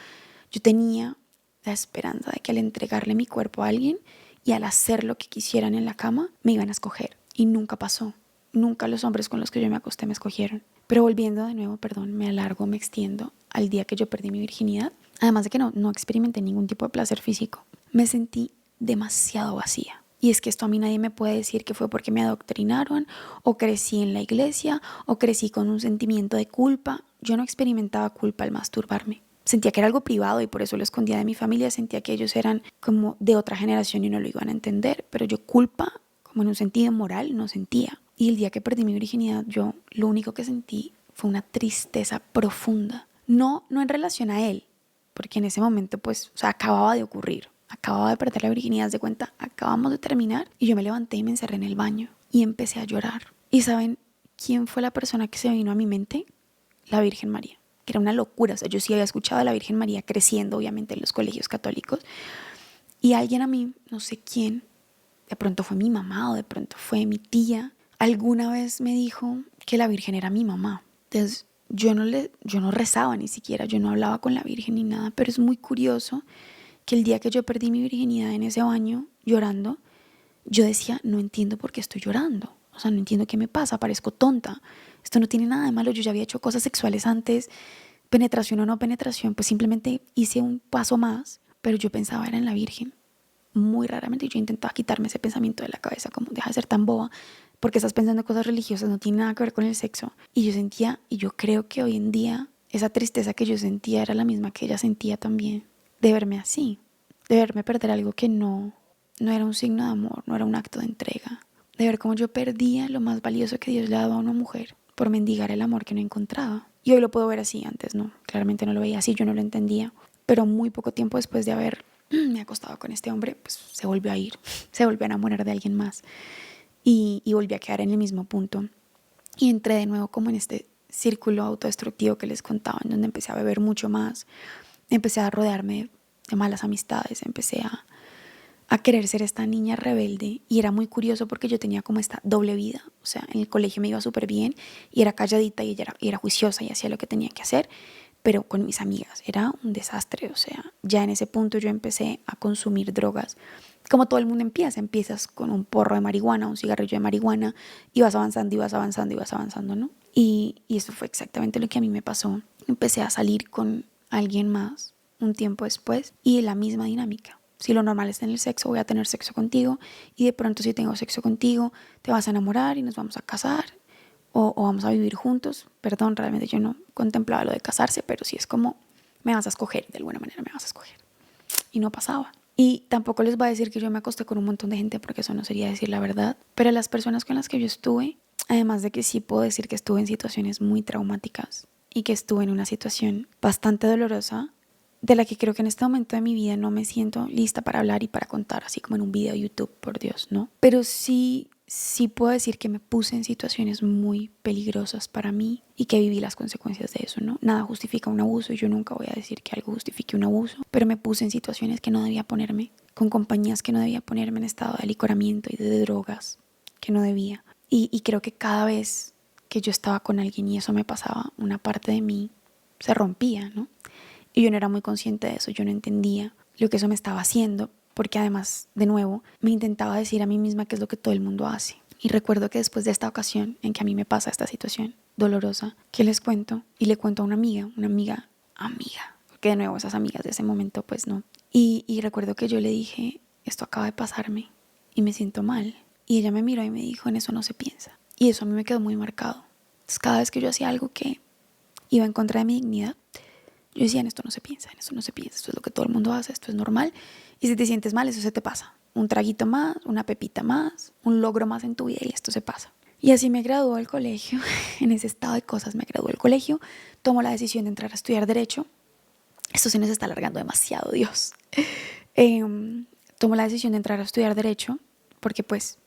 yo tenía la esperanza de que al entregarle mi cuerpo a alguien y al hacer lo que quisieran en la cama, me iban a escoger. Y nunca pasó. Nunca los hombres con los que yo me acosté me escogieron. Pero volviendo de nuevo, perdón, me alargo, me extiendo al día que yo perdí mi virginidad. Además de que no experimenté ningún tipo de placer físico. Me sentí demasiado vacía. Y es que esto a mí nadie me puede decir que fue porque me adoctrinaron o crecí en la iglesia o crecí con un sentimiento de culpa. Yo no experimentaba culpa al masturbarme. Sentía que era algo privado y por eso lo escondía de mi familia. Sentía que ellos eran como de otra generación y no lo iban a entender. Pero yo culpa, como en un sentido moral, no sentía. Y el día que perdí mi virginidad, yo lo único que sentí fue una tristeza profunda. No en relación a él, porque en ese momento pues, o sea, acababa de ocurrir, acababa de perder la virginidad, de cuenta, acabamos de terminar y yo me levanté y me encerré en el baño y empecé a llorar. ¿Y saben quién fue la persona que se vino a mi mente? La Virgen María, que era una locura. O sea, yo sí había escuchado a la Virgen María creciendo, obviamente, en los colegios católicos. Y alguien a mí, no sé quién, de pronto fue mi mamá o de pronto fue mi tía, alguna vez me dijo que la Virgen era mi mamá. Entonces, yo no rezaba ni siquiera, yo no hablaba con la Virgen ni nada, pero es muy curioso que el día que yo perdí mi virginidad en ese baño llorando, yo decía, no entiendo por qué estoy llorando. O sea, no entiendo qué me pasa, parezco tonta. Esto no tiene nada de malo, yo ya había hecho cosas sexuales antes, penetración o no penetración, pues simplemente hice un paso más, pero yo pensaba era en la Virgen. Muy raramente yo intentaba quitarme ese pensamiento de la cabeza, como deja de ser tan boba, porque estás pensando en cosas religiosas, no tiene nada que ver con el sexo. Y yo sentía, y yo creo que hoy en día, esa tristeza que yo sentía era la misma que ella sentía también, de verme así, de verme perder algo que no era un signo de amor, no era un acto de entrega, de ver cómo yo perdía lo más valioso que Dios le ha dado a una mujer por mendigar el amor que no encontraba. Y hoy lo puedo ver así, antes no, claramente no lo veía así, yo no lo entendía, pero muy poco tiempo después de haber me acostado con este hombre, pues se volvió a ir, se volvió a enamorar de alguien más y volví a quedar en el mismo punto. Y entré de nuevo como en este círculo autodestructivo que les contaba, en donde empecé a beber mucho más, empecé a rodearme de malas amistades, empecé a querer ser esta niña rebelde y era muy curioso porque yo tenía como esta doble vida, o sea, en el colegio me iba súper bien y era calladita y era juiciosa y hacía lo que tenía que hacer, pero con mis amigas era un desastre, o sea, ya en ese punto yo empecé a consumir drogas, como todo el mundo empiezas con un porro de marihuana, un cigarrillo de marihuana y vas avanzando y vas avanzando y vas avanzando, ¿no? Y eso fue exactamente lo que a mí me pasó, empecé a salir con alguien más un tiempo después y la misma dinámica. Si lo normal es tener sexo, voy a tener sexo contigo y de pronto si tengo sexo contigo, te vas a enamorar y nos vamos a casar o vamos a vivir juntos. Perdón, realmente yo no contemplaba lo de casarse, pero sí es como me vas a escoger, de alguna manera me vas a escoger. Y no pasaba. Y tampoco les voy a decir que yo me acosté con un montón de gente porque eso no sería decir la verdad, pero las personas con las que yo estuve, además de que sí puedo decir que estuve en situaciones muy traumáticas y que estuve en una situación bastante dolorosa, de la que creo que en este momento de mi vida no me siento lista para hablar y para contar, así como en un video de YouTube, por Dios, ¿no? Pero sí puedo decir que me puse en situaciones muy peligrosas para mí y que viví las consecuencias de eso, ¿no? Nada justifica un abuso y yo nunca voy a decir que algo justifique un abuso, pero me puse en situaciones que no debía ponerme, con compañías que no debía ponerme, en estado de alicoramiento y de drogas que no debía. Y creo que cada vez que yo estaba con alguien y eso me pasaba, una parte de mí se rompía, ¿no? Y yo no era muy consciente de eso, yo no entendía lo que eso me estaba haciendo, porque además, de nuevo, me intentaba decir a mí misma qué es lo que todo el mundo hace. Y recuerdo que después de esta ocasión en que a mí me pasa esta situación dolorosa, que les cuento, y le cuento a amiga, porque de nuevo esas amigas de ese momento pues no. Y recuerdo que yo le dije, esto acaba de pasarme y me siento mal. Y ella me miró y me dijo, en eso no se piensa. Y eso a mí me quedó muy marcado. Entonces cada vez que yo hacía algo que iba en contra de mi dignidad, yo decía, en esto no se piensa, en esto no se piensa, esto es lo que todo el mundo hace, esto es normal. Y si te sientes mal, eso se te pasa. Un traguito más, una pepita más, un logro más en tu vida y esto se pasa. Y así me graduó del colegio, en ese estado de cosas me graduó del colegio, tomo la decisión de entrar a estudiar Derecho. Esto se nos está alargando demasiado, Dios. Tomo la decisión de entrar a estudiar Derecho porque pues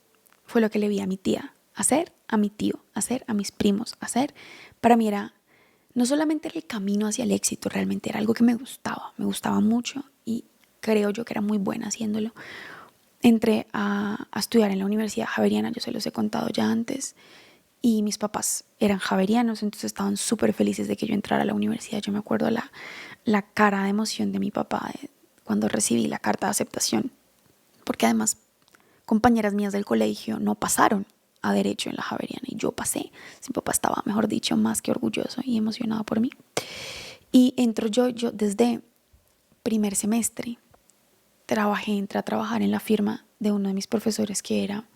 fue lo que le vi a mi tía hacer, a mi tío hacer, a mis primos hacer. Para mí era no solamente era el camino hacia el éxito, realmente era algo que me gustaba mucho y creo yo que era muy buena haciéndolo. Entré a estudiar en la Universidad Javeriana, yo se los he contado ya antes, y mis papás eran javerianos, entonces estaban súper felices de que yo entrara a la universidad. Yo me acuerdo la cara de emoción de mi papá cuando recibí la carta de aceptación, porque además compañeras mías del colegio no pasaron a Derecho en la Javeriana y yo pasé. Mi papá estaba, mejor dicho, más que orgulloso y emocionado por mí. Y entro yo desde primer semestre entré a trabajar en la firma de uno de mis profesores que era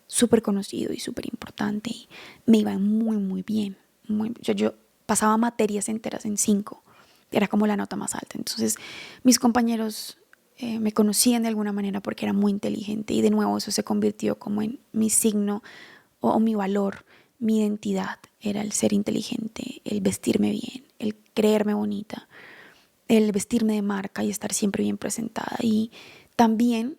súper conocido y súper importante y me iba muy, muy bien. Yo pasaba materias enteras en 5, era como la nota más alta. Entonces mis compañeros me conocían de alguna manera porque era muy inteligente y de nuevo eso se convirtió como en mi signo o mi valor mi identidad era el ser inteligente, el vestirme bien, el creerme bonita, el vestirme de marca y estar siempre bien presentada. Y también,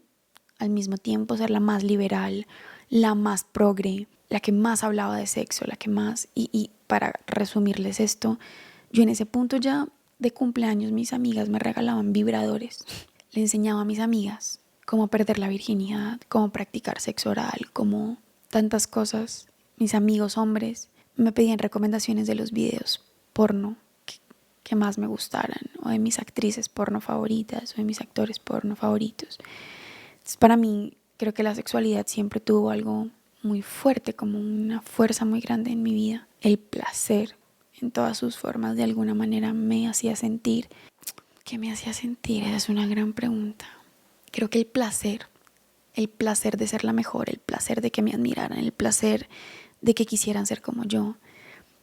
al mismo tiempo, ser la más liberal, la más progre, la que más hablaba de sexo, la que más... Y para resumirles esto, yo en ese punto ya de cumpleaños mis amigas me regalaban vibradores. Le enseñaba a mis amigas cómo perder la virginidad, cómo practicar sexo oral, cómo tantas cosas. Mis amigos hombres me pedían recomendaciones de los videos porno que más me gustaran, o de mis actrices porno favoritas, o de mis actores porno favoritos. Entonces, para mí, creo que la sexualidad siempre tuvo algo muy fuerte, como una fuerza muy grande en mi vida. El placer, en todas sus formas, de alguna manera me hacía sentir. ¿Qué me hacía sentir? Esa es una gran pregunta. Creo que el placer de ser la mejor, el placer de que me admiraran, el placer de que quisieran ser como yo,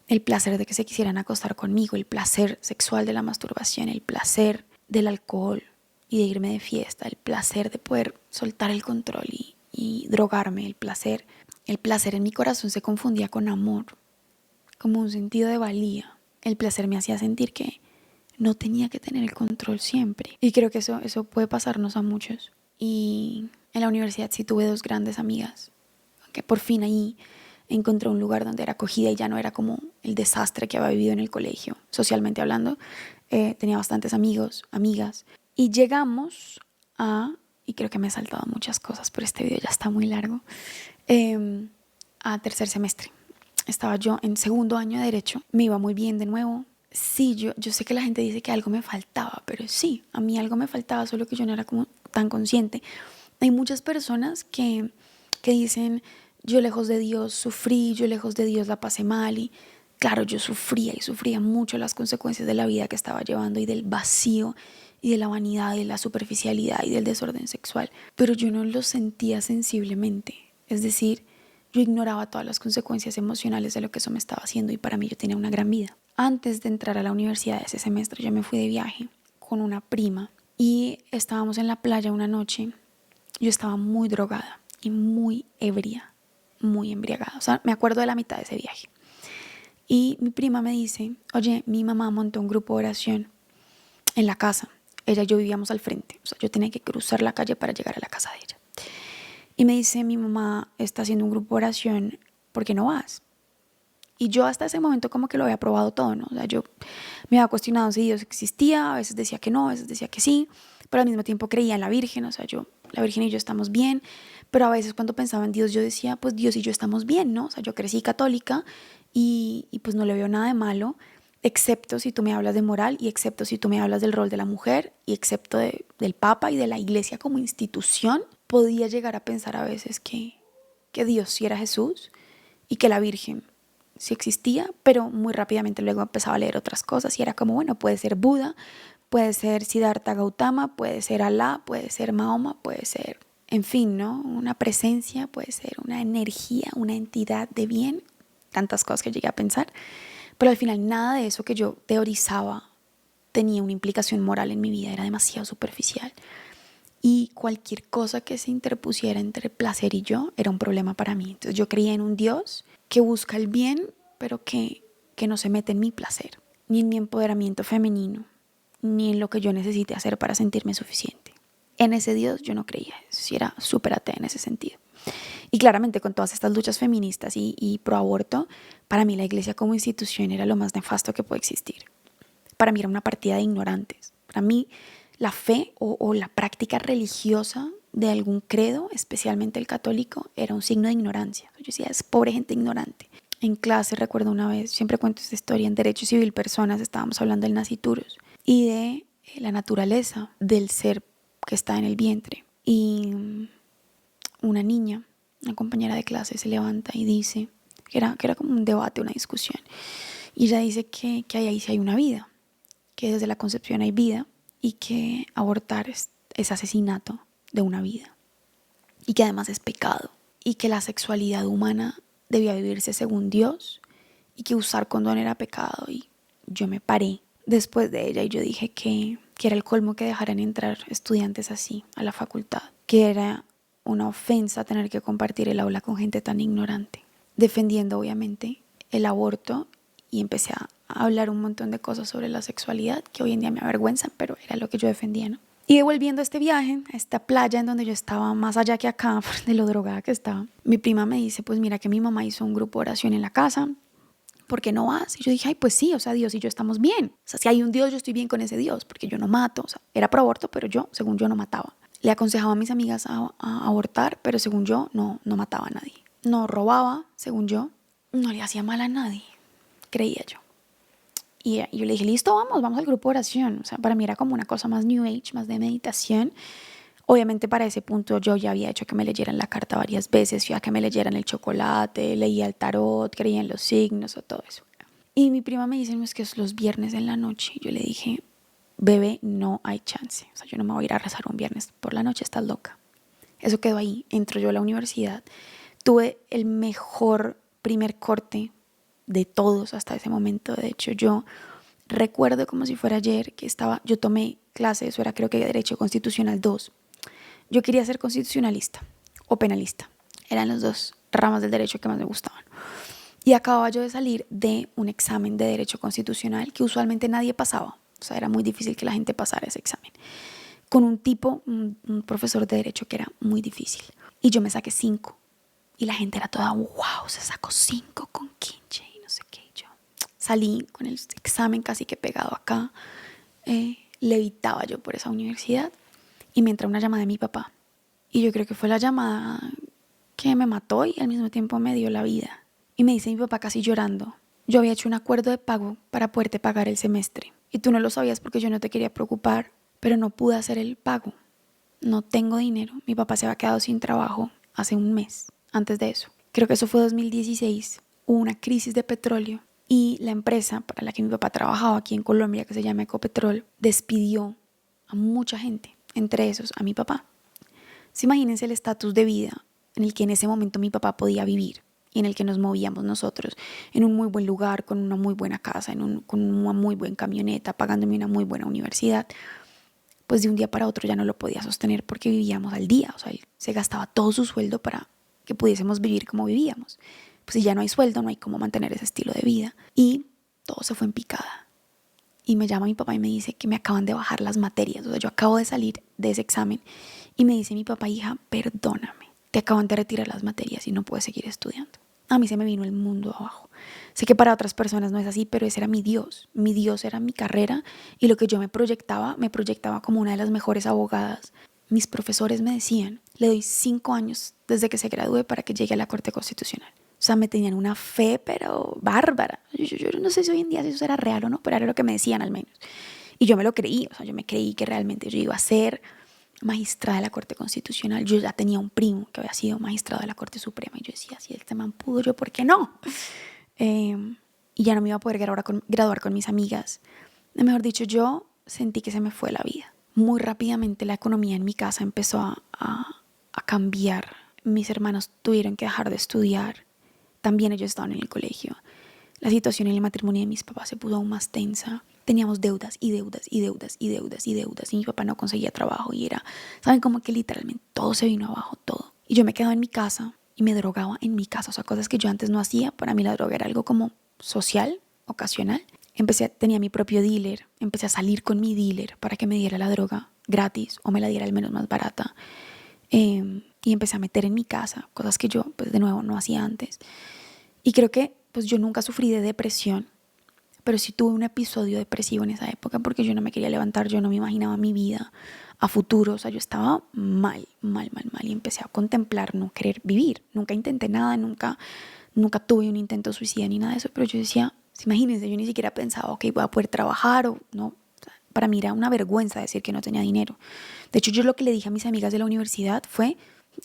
el placer de que se quisieran acostar conmigo, el placer sexual de la masturbación, el placer del alcohol y de irme de fiesta, el placer de poder soltar el control y drogarme, el placer en mi corazón se confundía con amor, como un sentido de valía. El placer me hacía sentir que no tenía que tener el control siempre. Y creo que eso puede pasarnos a muchos. Y en la universidad sí tuve 2 grandes amigas, que por fin ahí encontré un lugar donde era acogida y ya no era como el desastre que había vivido en el colegio, socialmente hablando. Tenía bastantes amigos, amigas. Y llegamos y creo que me he saltado muchas cosas, pero este video ya está muy largo, a 3er semestre. Estaba yo en 2º año de Derecho, me iba muy bien de nuevo. Sí, yo sé que la gente dice que algo me faltaba, pero sí, a mí algo me faltaba, solo que yo no era como tan consciente. Hay muchas personas que dicen, yo lejos de Dios sufrí, yo lejos de Dios la pasé mal. Y claro, yo sufría mucho las consecuencias de la vida que estaba llevando y del vacío y de la vanidad y de la superficialidad y del desorden sexual, pero yo no lo sentía sensiblemente. Es decir, yo ignoraba todas las consecuencias emocionales de lo que eso me estaba haciendo y para mí yo tenía una gran vida. Antes de entrar a la universidad ese semestre yo me fui de viaje con una prima y estábamos en la playa una noche. Yo estaba muy drogada y muy ebria, muy embriagada. O sea, me acuerdo de la mitad de ese viaje. Y mi prima me dice, oye, mi mamá montó un grupo de oración en la casa. Ella y yo vivíamos al frente. O sea, yo tenía que cruzar la calle para llegar a la casa de ella. Y me dice, mi mamá está haciendo un grupo de oración, ¿por qué no vas? Y yo hasta ese momento como que lo había probado todo, ¿no? O sea, yo me había cuestionado si Dios existía, a veces decía que no, a veces decía que sí, pero al mismo tiempo creía en la Virgen, o sea, la Virgen y yo estamos bien, pero a veces cuando pensaba en Dios yo decía, pues Dios y yo estamos bien, ¿no? O sea, yo crecí católica y pues no le veo nada de malo, excepto si tú me hablas de moral y excepto si tú me hablas del rol de la mujer y excepto del Papa y de la Iglesia como institución. Podía llegar a pensar a veces que Dios sí era Jesús y que la Virgen sí existía, pero muy rápidamente luego empezaba a leer otras cosas y era como, bueno, puede ser Buda, puede ser Siddhartha Gautama, puede ser Alá, puede ser Mahoma, puede ser, en fin, ¿no? Una presencia, puede ser una energía, una entidad de bien, tantas cosas que llegué a pensar, pero al final nada de eso que yo teorizaba tenía una implicación moral en mi vida, era demasiado superficial. Y cualquier cosa que se interpusiera entre placer y yo era un problema para mí. Entonces yo creía en un Dios que busca el bien, pero que no se mete en mi placer, ni en mi empoderamiento femenino, ni en lo que yo necesite hacer para sentirme suficiente. En ese Dios yo no creía, sí era súper atea en ese sentido. Y claramente con todas estas luchas feministas y pro aborto, para mí la iglesia como institución era lo más nefasto que puede existir. Para mí era una partida de ignorantes. Para mí la fe o la práctica religiosa de algún credo, especialmente el católico, era un signo de ignorancia. Yo decía, es pobre gente ignorante. En clase recuerdo una vez, siempre cuento esta historia, en Derecho Civil Personas estábamos hablando del naciturus y de la naturaleza del ser que está en el vientre. Y una niña, una compañera de clase, se levanta y dice, que era como un debate, una discusión, y ella dice que ahí sí hay una vida, que desde la concepción hay vida y que abortar es asesinato de una vida y que además es pecado y que la sexualidad humana debía vivirse según Dios y que usar condón era pecado. Y yo me paré después de ella y yo dije que era el colmo que dejaran entrar estudiantes así a la facultad, que era una ofensa tener que compartir el aula con gente tan ignorante. defendiendo obviamente el aborto y empecé a hablar un montón de cosas sobre la sexualidad que hoy en día me avergüenzan, pero era lo que yo defendía, ¿no? Y devolviendo este viaje, a esta playa en donde yo estaba más allá que acá, de lo drogada que estaba, mi prima me dice, pues mira que mi mamá hizo un grupo de oración en la casa, ¿por qué no vas? Y yo dije, ay, pues sí, o sea, Dios y yo estamos bien. O sea, si hay un Dios, yo estoy bien con ese Dios, porque yo no mato. O sea, era pro aborto, pero yo, según yo, no mataba. Le aconsejaba a mis amigas a abortar, pero según yo, no mataba a nadie. No robaba, según yo. No le hacía mal a nadie, creía yo. Y yo le dije, listo, vamos al grupo de oración. O sea, para mí era como una cosa más New Age, más de meditación. Obviamente para ese punto yo ya había hecho que me leyeran la carta varias veces, fui a que me leyeran el chocolate, leía el tarot, creía en los signos o todo eso. Y mi prima me dice, no, es que es los viernes en la noche. Y yo le dije, bebé, no hay chance. O sea, yo no me voy a ir a rezar un viernes por la noche, estás loca. Eso quedó ahí. Entro yo a la universidad. Tuve el mejor primer corte de todos hasta ese momento. De hecho, yo recuerdo como si fuera ayer que yo tomé clase, eso era creo que Derecho Constitucional 2. Yo quería ser constitucionalista o penalista. Eran las dos ramas del derecho que más me gustaban. Y acababa yo de salir de un examen de Derecho Constitucional que usualmente nadie pasaba. O sea, era muy difícil que la gente pasara ese examen. Con un profesor de Derecho que era muy difícil. Y yo me saqué 5. Y la gente era toda, wow, se sacó 5 con 15 y no sé qué. Y yo salí con el examen casi que pegado acá. Levitaba yo por esa universidad. Y me entra una llamada de mi papá. Y yo creo que fue la llamada que me mató y al mismo tiempo me dio la vida. Y me dice mi papá casi llorando, yo había hecho un acuerdo de pago para poderte pagar el semestre. Y tú no lo sabías porque yo no te quería preocupar, pero no pude hacer el pago. No tengo dinero. Mi papá se había quedado sin trabajo hace un mes antes de eso. Creo que eso fue 2016. Hubo una crisis de petróleo y la empresa para la que mi papá trabajaba aquí en Colombia, que se llama Ecopetrol, despidió a mucha gente, entre esos a mi papá. Sí, imagínense el estatus de vida en el que en ese momento mi papá podía vivir y en el que nos movíamos nosotros, en un muy buen lugar, con una muy buena casa, con una muy buena camioneta, pagándome una muy buena universidad. Pues de un día para otro ya no lo podía sostener porque vivíamos al día. O sea, él se gastaba todo su sueldo para que pudiésemos vivir como vivíamos. Pues si ya no hay sueldo, no hay cómo mantener ese estilo de vida. Y todo se fue en picada. Y me llama mi papá y me dice que me acaban de bajar las materias. O sea, yo acabo de salir de ese examen y me dice mi papá, hija, perdóname, te acaban de retirar las materias y no puedes seguir estudiando. A mí se me vino el mundo abajo. Sé que para otras personas no es así, pero ese era mi Dios. Mi Dios era mi carrera y lo que yo me proyectaba como una de las mejores abogadas. Mis profesores me decían, le doy 5 años desde que se gradúe para que llegue a la Corte Constitucional. O sea, me tenían una fe, pero bárbara. Yo no sé si hoy en día eso era real o no, pero era lo que me decían al menos. Y yo me lo creí, o sea, yo me creí que realmente yo iba a ser magistrada de la Corte Constitucional. Yo ya tenía un primo que había sido magistrado de la Corte Suprema y yo decía, si este man pudo, yo, ¿por qué no? Y ya no me iba a poder graduar con mis amigas. Mejor dicho, yo sentí que se me fue la vida. Muy rápidamente la economía en mi casa empezó a cambiar. Mis hermanos tuvieron que dejar de estudiar. También ellos estaban en el colegio. La situación en el matrimonio de mis papás se puso aún más tensa. Teníamos deudas y deudas y deudas y deudas y deudas. Y mi papá no conseguía trabajo y ¿saben? Como que literalmente todo se vino abajo, todo. Y yo me quedaba en mi casa y me drogaba en mi casa. O sea, cosas que yo antes no hacía. Para mí la droga era algo como social, ocasional. Tenía mi propio dealer. Empecé a salir con mi dealer para que me diera la droga gratis o me la diera al menos más barata. Y empecé a meter en mi casa cosas que yo, pues de nuevo, no hacía antes. Y creo que pues yo nunca sufrí de depresión, pero sí tuve un episodio depresivo en esa época porque yo no me quería levantar, yo no me imaginaba mi vida a futuro, o sea, yo estaba mal y empecé a contemplar no querer vivir. Nunca intenté nada, nunca tuve un intento suicida ni nada de eso, pero yo decía, imagínense, yo ni siquiera pensaba, ok, voy a poder trabajar o no. O sea, para mí era una vergüenza decir que no tenía dinero. De hecho, yo lo que le dije a mis amigas de la universidad fue,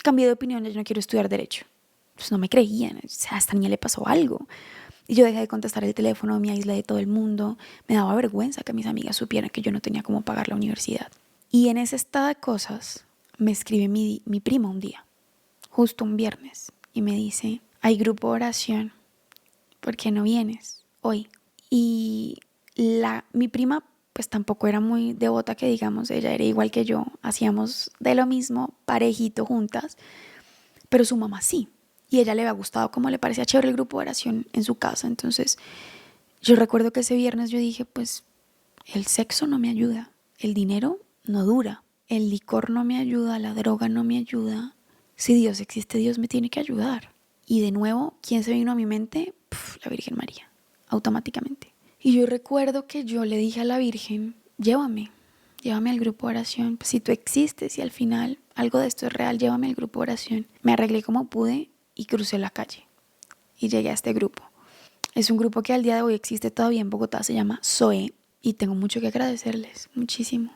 cambié de opinión, yo no quiero estudiar derecho. Pues no me creían, o sea, a esta niña le pasó algo. Y yo dejé de contestar el teléfono, me aislé de todo el mundo. Me daba vergüenza que mis amigas supieran que yo no tenía cómo pagar la universidad. Y en ese estado de cosas me escribe mi prima un día, justo un viernes, y me dice, hay grupo de oración, ¿por qué no vienes hoy? Y mi prima pues tampoco era muy devota, que digamos, ella era igual que yo, hacíamos de lo mismo, parejito, juntas, pero su mamá sí. y a ella le había gustado, como le parecía chévere el grupo de oración en su casa. Entonces yo recuerdo que ese viernes yo dije, pues el sexo no me ayuda, el dinero no dura, el licor no me ayuda, la droga no me ayuda. Si Dios existe, Dios me tiene que ayudar. Y de nuevo, ¿quién se vino a mi mente? La Virgen María, automáticamente. Y yo recuerdo que yo le dije a la Virgen, llévame al grupo de oración. Pues si tú existes y al final algo de esto es real, llévame al grupo de oración. Me arreglé como pude y crucé la calle y llegué a este grupo. Es un grupo que al día de hoy existe todavía en Bogotá, se llama Zoe, y tengo mucho que agradecerles, muchísimo.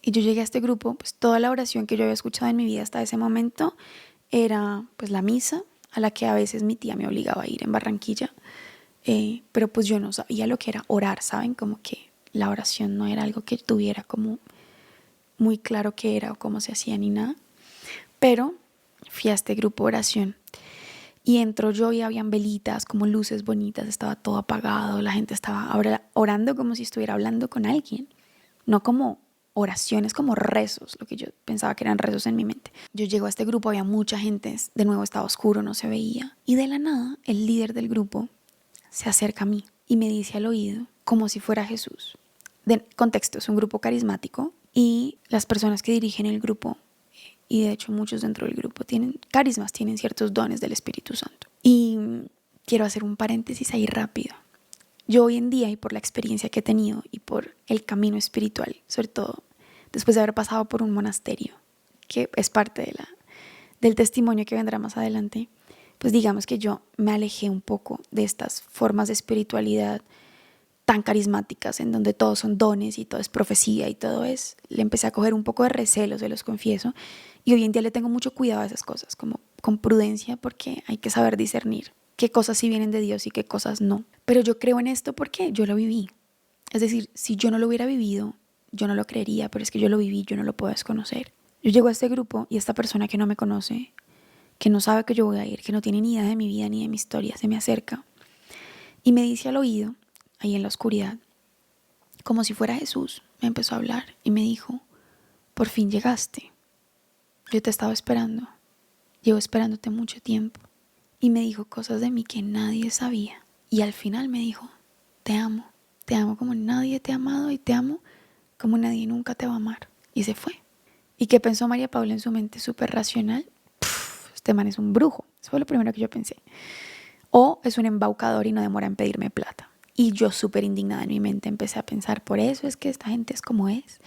Y yo llegué a este grupo, pues toda la oración que yo había escuchado en mi vida hasta ese momento era pues la misa, a la que a veces mi tía me obligaba a ir en Barranquilla, pero pues yo no sabía lo que era orar, ¿saben? Como que la oración no era algo que tuviera como muy claro qué era o cómo se hacía ni nada. Pero fui a este grupo de oración y entro yo y habían velitas, como luces bonitas, estaba todo apagado, la gente estaba orando como si estuviera hablando con alguien, no como oraciones, como rezos, lo que yo pensaba que eran rezos en mi mente. Yo llego a este grupo, había mucha gente, de nuevo estaba oscuro, no se veía, y de la nada el líder del grupo se acerca a mí y me dice al oído, como si fuera Jesús. De contexto, es un grupo carismático y las personas que dirigen el grupo, y de hecho muchos dentro del grupo tienen carismas, tienen ciertos dones del Espíritu Santo. Y quiero hacer un paréntesis ahí rápido. Yo hoy en día, y por la experiencia que he tenido y por el camino espiritual, sobre todo después de haber pasado por un monasterio, que es parte del testimonio que vendrá más adelante, pues digamos que yo me alejé un poco de estas formas de espiritualidad tan carismáticas en donde todos son dones y todo es profecía y todo es, le empecé a coger un poco de recelo, se los confieso, y hoy en día le tengo mucho cuidado a esas cosas, como con prudencia, porque hay que saber discernir qué cosas sí vienen de Dios y qué cosas no. Pero yo creo en esto porque yo lo viví. Es decir, si yo no lo hubiera vivido, yo no lo creería, pero es que yo lo viví, yo no lo puedo desconocer. Yo llego a este grupo y esta persona que no me conoce, que no sabe que yo voy a ir, que no tiene ni idea de mi vida ni de mi historia, se me acerca y me dice al oído, ahí en la oscuridad, como si fuera Jesús, me empezó a hablar y me dijo, por fin llegaste, yo te estaba esperando, llevo esperándote mucho tiempo. Y me dijo cosas de mí que nadie sabía. Y al final me dijo, te amo como nadie te ha amado y te amo como nadie nunca te va a amar. Y se fue. ¿Y qué pensó María Paula en su mente súper racional? Este man es un brujo. Eso fue lo primero que yo pensé. O es un embaucador y no demora en pedirme plata. Y yo súper indignada en mi mente empecé a pensar, por eso es que esta gente es como es.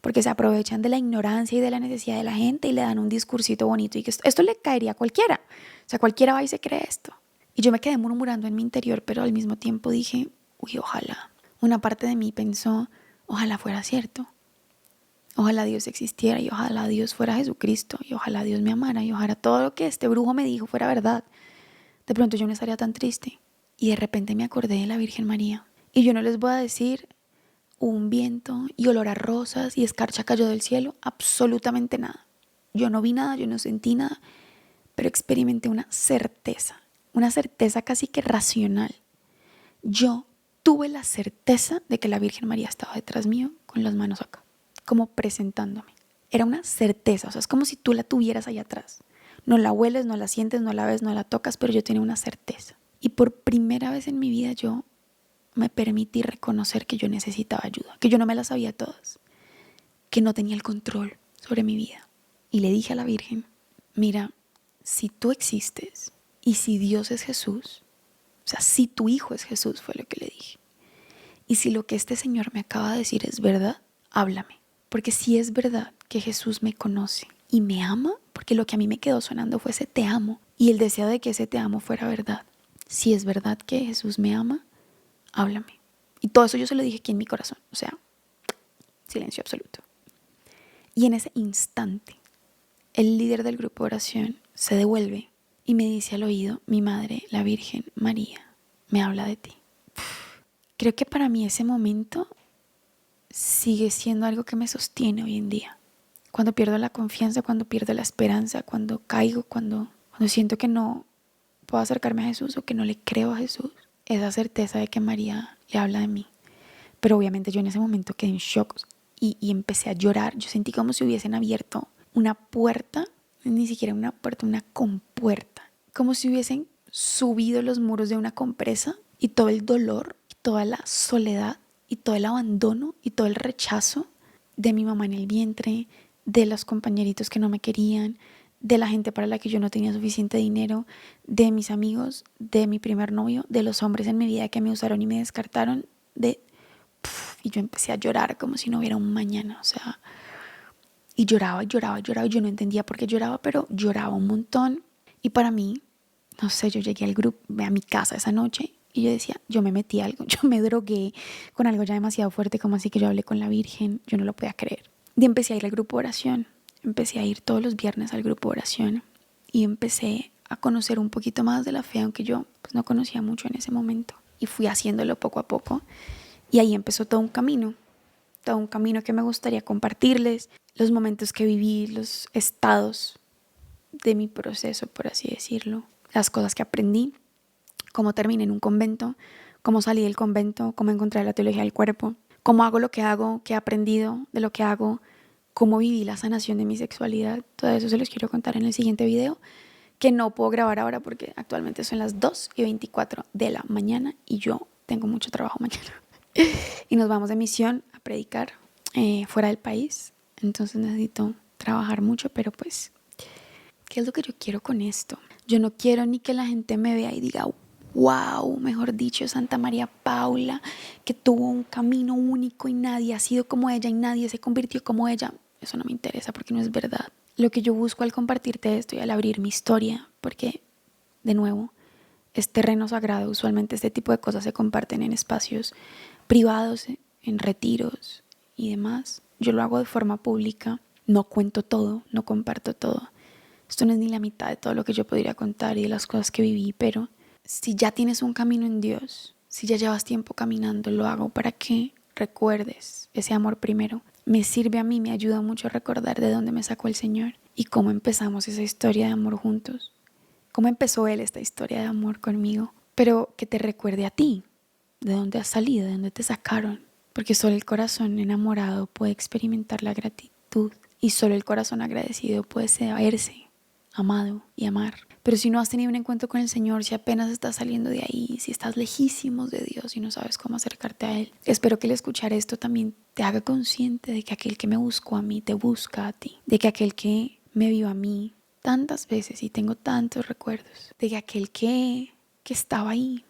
Porque se aprovechan de la ignorancia y de la necesidad de la gente y le dan un discursito bonito. Y que esto le caería a cualquiera. O sea, cualquiera va y se cree esto. Y yo me quedé murmurando en mi interior, pero al mismo tiempo dije, uy, ojalá. Una parte de mí pensó, ojalá fuera cierto. Ojalá Dios existiera y ojalá Dios fuera Jesucristo y ojalá Dios me amara y ojalá todo lo que este brujo me dijo fuera verdad. De pronto yo no estaría tan triste. Y de repente me acordé de la Virgen María. Y yo no les voy a decir un viento y olor a rosas y escarcha cayó del cielo, absolutamente nada. Yo no vi nada, yo no sentí nada, pero experimenté una certeza casi que racional. Yo tuve la certeza de que la Virgen María estaba detrás mío con las manos acá, como presentándome. Era una certeza, o sea, es como si tú la tuvieras allá atrás. No la hueles, no la sientes, no la ves, no la tocas, pero yo tenía una certeza. Y por primera vez en mi vida yo me permití reconocer que yo necesitaba ayuda, que yo no me las sabía todas, que no tenía el control sobre mi vida. Y le dije a la Virgen, mira, si tú existes y si Dios es Jesús, o sea, si tu hijo es Jesús, fue lo que le dije. Y si lo que este Señor me acaba de decir es verdad, háblame. Porque si es verdad que Jesús me conoce y me ama, porque lo que a mí me quedó sonando fue ese te amo, y el deseo de que ese te amo fuera verdad. Si es verdad que Jesús me ama, háblame. Y todo eso yo se lo dije aquí en mi corazón, o sea, silencio absoluto. Y en ese instante, el líder del grupo de oración se devuelve y me dice al oído, mi madre, la Virgen María, me habla de ti. Creo que para mí ese momento sigue siendo algo que me sostiene hoy en día. Cuando pierdo la confianza, cuando pierdo la esperanza, cuando caigo, cuando siento que no puedo acercarme a Jesús o que no le creo a Jesús, esa certeza de que María le habla de mí. Pero obviamente yo en ese momento quedé en shock y empecé a llorar. Yo sentí como si hubiesen abierto una puerta, ni siquiera una puerta, una compuerta, como si hubiesen subido los muros de una compresa y todo el dolor, y toda la soledad y todo el abandono y todo el rechazo de mi mamá en el vientre, de los compañeritos que no me querían, de la gente para la que yo no tenía suficiente dinero, de mis amigos, de mi primer novio, de los hombres en mi vida que me usaron y me descartaron, y yo empecé a llorar como si no hubiera un mañana, o sea, y lloraba, lloraba, lloraba, yo no entendía por qué lloraba, pero lloraba un montón. Y para mí, no sé, yo llegué al grupo, a mi casa esa noche y yo decía, yo me metí algo, yo me drogué con algo ya demasiado fuerte, como así que yo hablé con la Virgen, yo no lo podía creer. Y empecé a ir al grupo de oración, empecé a ir todos los viernes al grupo de oración y empecé a conocer un poquito más de la fe, aunque yo pues, no conocía mucho en ese momento. Y fui haciéndolo poco a poco y ahí empezó todo un camino que me gustaría compartirles, los momentos que viví, los estados de mi proceso, por así decirlo, las cosas que aprendí, cómo terminé en un convento, cómo salí del convento, cómo encontré la teología del cuerpo, cómo hago lo que hago, qué he aprendido de lo que hago, cómo viví la sanación de mi sexualidad. Todo eso se los quiero contar en el siguiente video, que no puedo grabar ahora porque actualmente son las 2:24 de la mañana y yo tengo mucho trabajo mañana. Y nos vamos de misión a predicar fuera del país. Entonces necesito trabajar mucho, pero pues, ¿qué es lo que yo quiero con esto? Yo no quiero ni que la gente me vea y diga, wow, mejor dicho, Santa María Paula, que tuvo un camino único y nadie ha sido como ella y nadie se convirtió como ella. Eso no me interesa porque no es verdad. Lo que yo busco al compartirte esto y al abrir mi historia, porque, de nuevo, es terreno sagrado. Usualmente este tipo de cosas se comparten en espacios privados, en retiros y demás. Yo lo hago de forma pública, no cuento todo, no comparto todo. Esto no es ni la mitad de todo lo que yo podría contar y de las cosas que viví, pero si ya tienes un camino en Dios, si ya llevas tiempo caminando, lo hago para que recuerdes ese amor primero. Me sirve a mí, me ayuda mucho a recordar de dónde me sacó el Señor y cómo empezamos esa historia de amor juntos. Cómo empezó Él esta historia de amor conmigo, pero que te recuerde a ti, de dónde has salido, de dónde te sacaron, porque solo el corazón enamorado puede experimentar la gratitud y solo el corazón agradecido puede saberse amado y amar. Pero si no has tenido un encuentro con el Señor, si apenas estás saliendo de ahí, si estás lejísimos de Dios y no sabes cómo acercarte a Él, espero que el escuchar esto también te haga consciente de que aquel que me buscó a mí te busca a ti, de que aquel que me vio a mí tantas veces y tengo tantos recuerdos, de que aquel que estaba ahí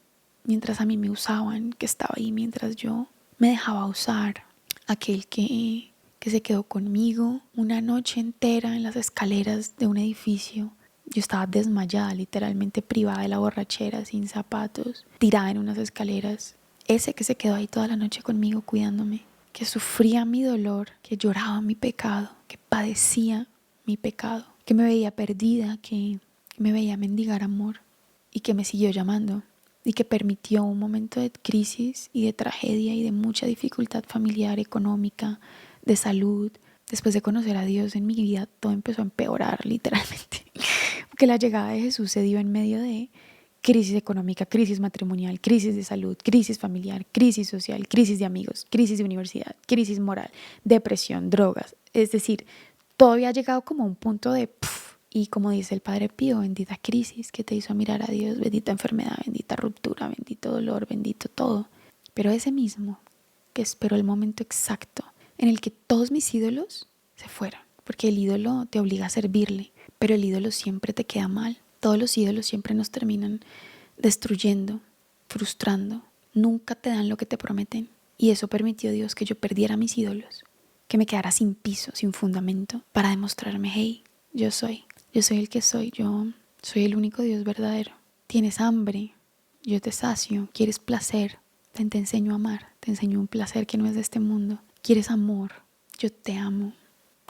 mientras a mí me usaban, que estaba ahí mientras yo me dejaba usar, aquel que se quedó conmigo una noche entera en las escaleras de un edificio. Yo estaba desmayada, literalmente privada de la borrachera, sin zapatos, tirada en unas escaleras. Ese que se quedó ahí toda la noche conmigo cuidándome, que sufría mi dolor, que lloraba mi pecado, que padecía mi pecado, que me veía perdida, que me veía mendigar amor y que me siguió llamando y que permitió un momento de crisis y de tragedia y de mucha dificultad familiar, económica, de salud. Después de conocer a Dios en mi vida, todo empezó a empeorar literalmente. Porque la llegada de Jesús se dio en medio de crisis económica, crisis matrimonial, crisis de salud, crisis familiar, crisis social, crisis de amigos, crisis de universidad, crisis moral, depresión, drogas. Es decir, todo había llegado como a un punto de y como dice el Padre Pío, bendita crisis que te hizo mirar a Dios, bendita enfermedad, bendita ruptura, bendito dolor, bendito todo. Pero ese mismo que esperó el momento exacto en el que todos mis ídolos se fueron, porque el ídolo te obliga a servirle, pero el ídolo siempre te queda mal. Todos los ídolos siempre nos terminan destruyendo, frustrando, nunca te dan lo que te prometen. Y eso permitió Dios que yo perdiera mis ídolos, que me quedara sin piso, sin fundamento, para demostrarme, hey, yo soy el que soy, yo soy el único Dios verdadero. Tienes hambre, yo te sacio, quieres placer, te enseño a amar, te enseño un placer que no es de este mundo. Quieres amor, yo te amo.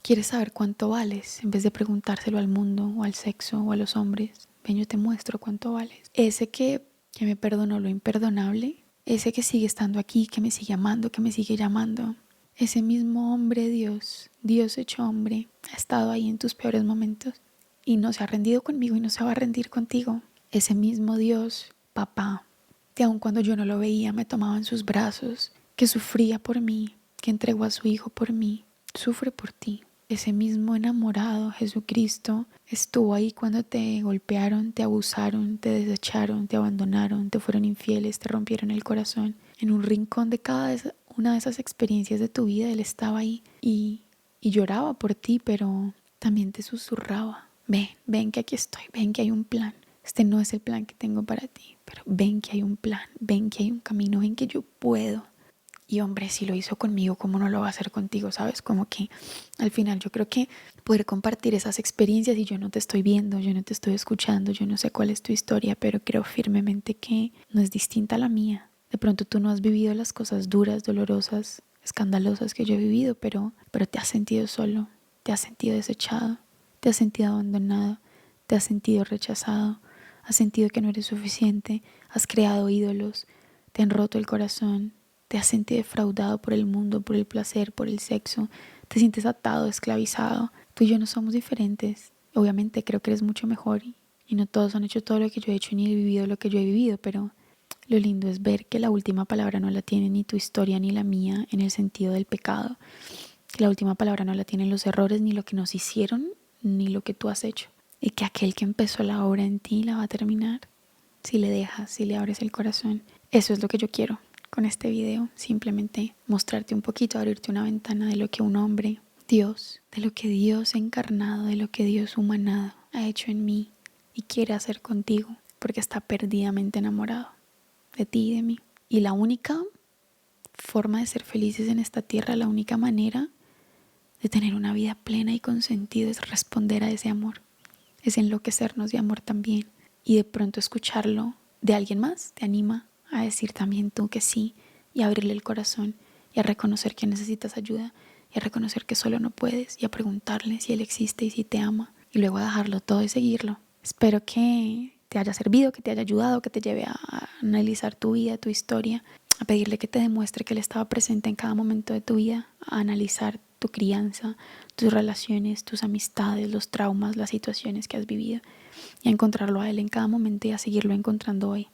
¿Quieres saber cuánto vales? En vez de preguntárselo al mundo o al sexo o a los hombres, ven, yo te muestro cuánto vales. Ese que me perdonó lo imperdonable, ese que sigue estando aquí, que me sigue amando, que me sigue llamando, ese mismo hombre Dios, Dios hecho hombre, ha estado ahí en tus peores momentos y no se ha rendido conmigo y no se va a rendir contigo. Ese mismo Dios, papá, que aun cuando yo no lo veía me tomaba en sus brazos, que sufría por mí, que entregó a su hijo por mí, sufre por ti. ese mismo enamorado, Jesucristo, estuvo ahí cuando te golpearon, te abusaron, te desecharon, te abandonaron, te fueron infieles, te rompieron el corazón. En un rincón de una de esas experiencias de tu vida, Él estaba ahí y lloraba por ti, pero también te susurraba. Ven que aquí estoy, ven que hay un plan. Este no es el plan que tengo para ti, pero ven que hay un plan, ven que hay un camino, ven que yo puedo. Y hombre, si lo hizo conmigo, ¿cómo no lo va a hacer contigo? ¿Sabes? Como que al final yo creo que poder compartir esas experiencias, y yo no te estoy viendo, yo no te estoy escuchando, yo no sé cuál es tu historia, pero creo firmemente que no es distinta a la mía. De pronto tú no has vivido las cosas duras, dolorosas, escandalosas que yo he vivido, pero te has sentido solo, te has sentido desechado, te has sentido abandonado, te has sentido rechazado, has sentido que no eres suficiente, has creado ídolos, te han roto el corazón, te has sentido defraudado por el mundo, por el placer, por el sexo, te sientes atado, esclavizado. Tú y yo no somos diferentes. Obviamente creo que eres mucho mejor y no todos han hecho todo lo que yo he hecho ni he vivido lo que yo he vivido, pero lo lindo es ver que la última palabra no la tiene ni tu historia ni la mía en el sentido del pecado, que la última palabra no la tienen los errores ni lo que nos hicieron ni lo que tú has hecho, y que aquel que empezó la obra en ti la va a terminar si le dejas, si le abres el corazón. Eso es lo que yo quiero con este video, simplemente mostrarte un poquito, abrirte una ventana de lo que un hombre, Dios, de lo que Dios encarnado, de lo que Dios humanado ha hecho en mí y quiere hacer contigo, porque está perdidamente enamorado de ti y de mí. Y la única forma de ser felices en esta tierra, la única manera de tener una vida plena y con sentido es responder a ese amor, es enloquecernos de amor también. Y de pronto escucharlo de alguien más te anima a decir también tú que sí, y a abrirle el corazón y a reconocer que necesitas ayuda y a reconocer que solo no puedes y a preguntarle si Él existe y si te ama, y luego a dejarlo todo y seguirlo. Espero que te haya servido, que te haya ayudado, que te lleve a analizar tu vida, tu historia, a pedirle que te demuestre que Él estaba presente en cada momento de tu vida, a analizar tu crianza, tus relaciones, tus amistades, los traumas, las situaciones que has vivido, y a encontrarlo a Él en cada momento y a seguirlo encontrando hoy.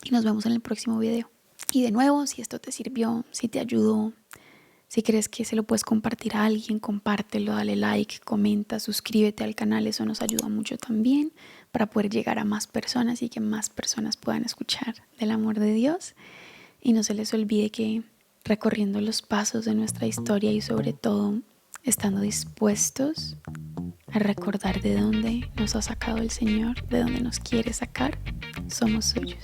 Y nos vemos en el próximo video. Y de nuevo, si esto te sirvió, si te ayudó, si crees que se lo puedes compartir a alguien, compártelo, dale like, comenta, suscríbete al canal, eso nos ayuda mucho también para poder llegar a más personas y que más personas puedan escuchar del amor de Dios. Y no se les olvide que recorriendo los pasos de nuestra historia y sobre todo estando dispuestos a recordar de dónde nos ha sacado el Señor, de dónde nos quiere sacar, somos suyos.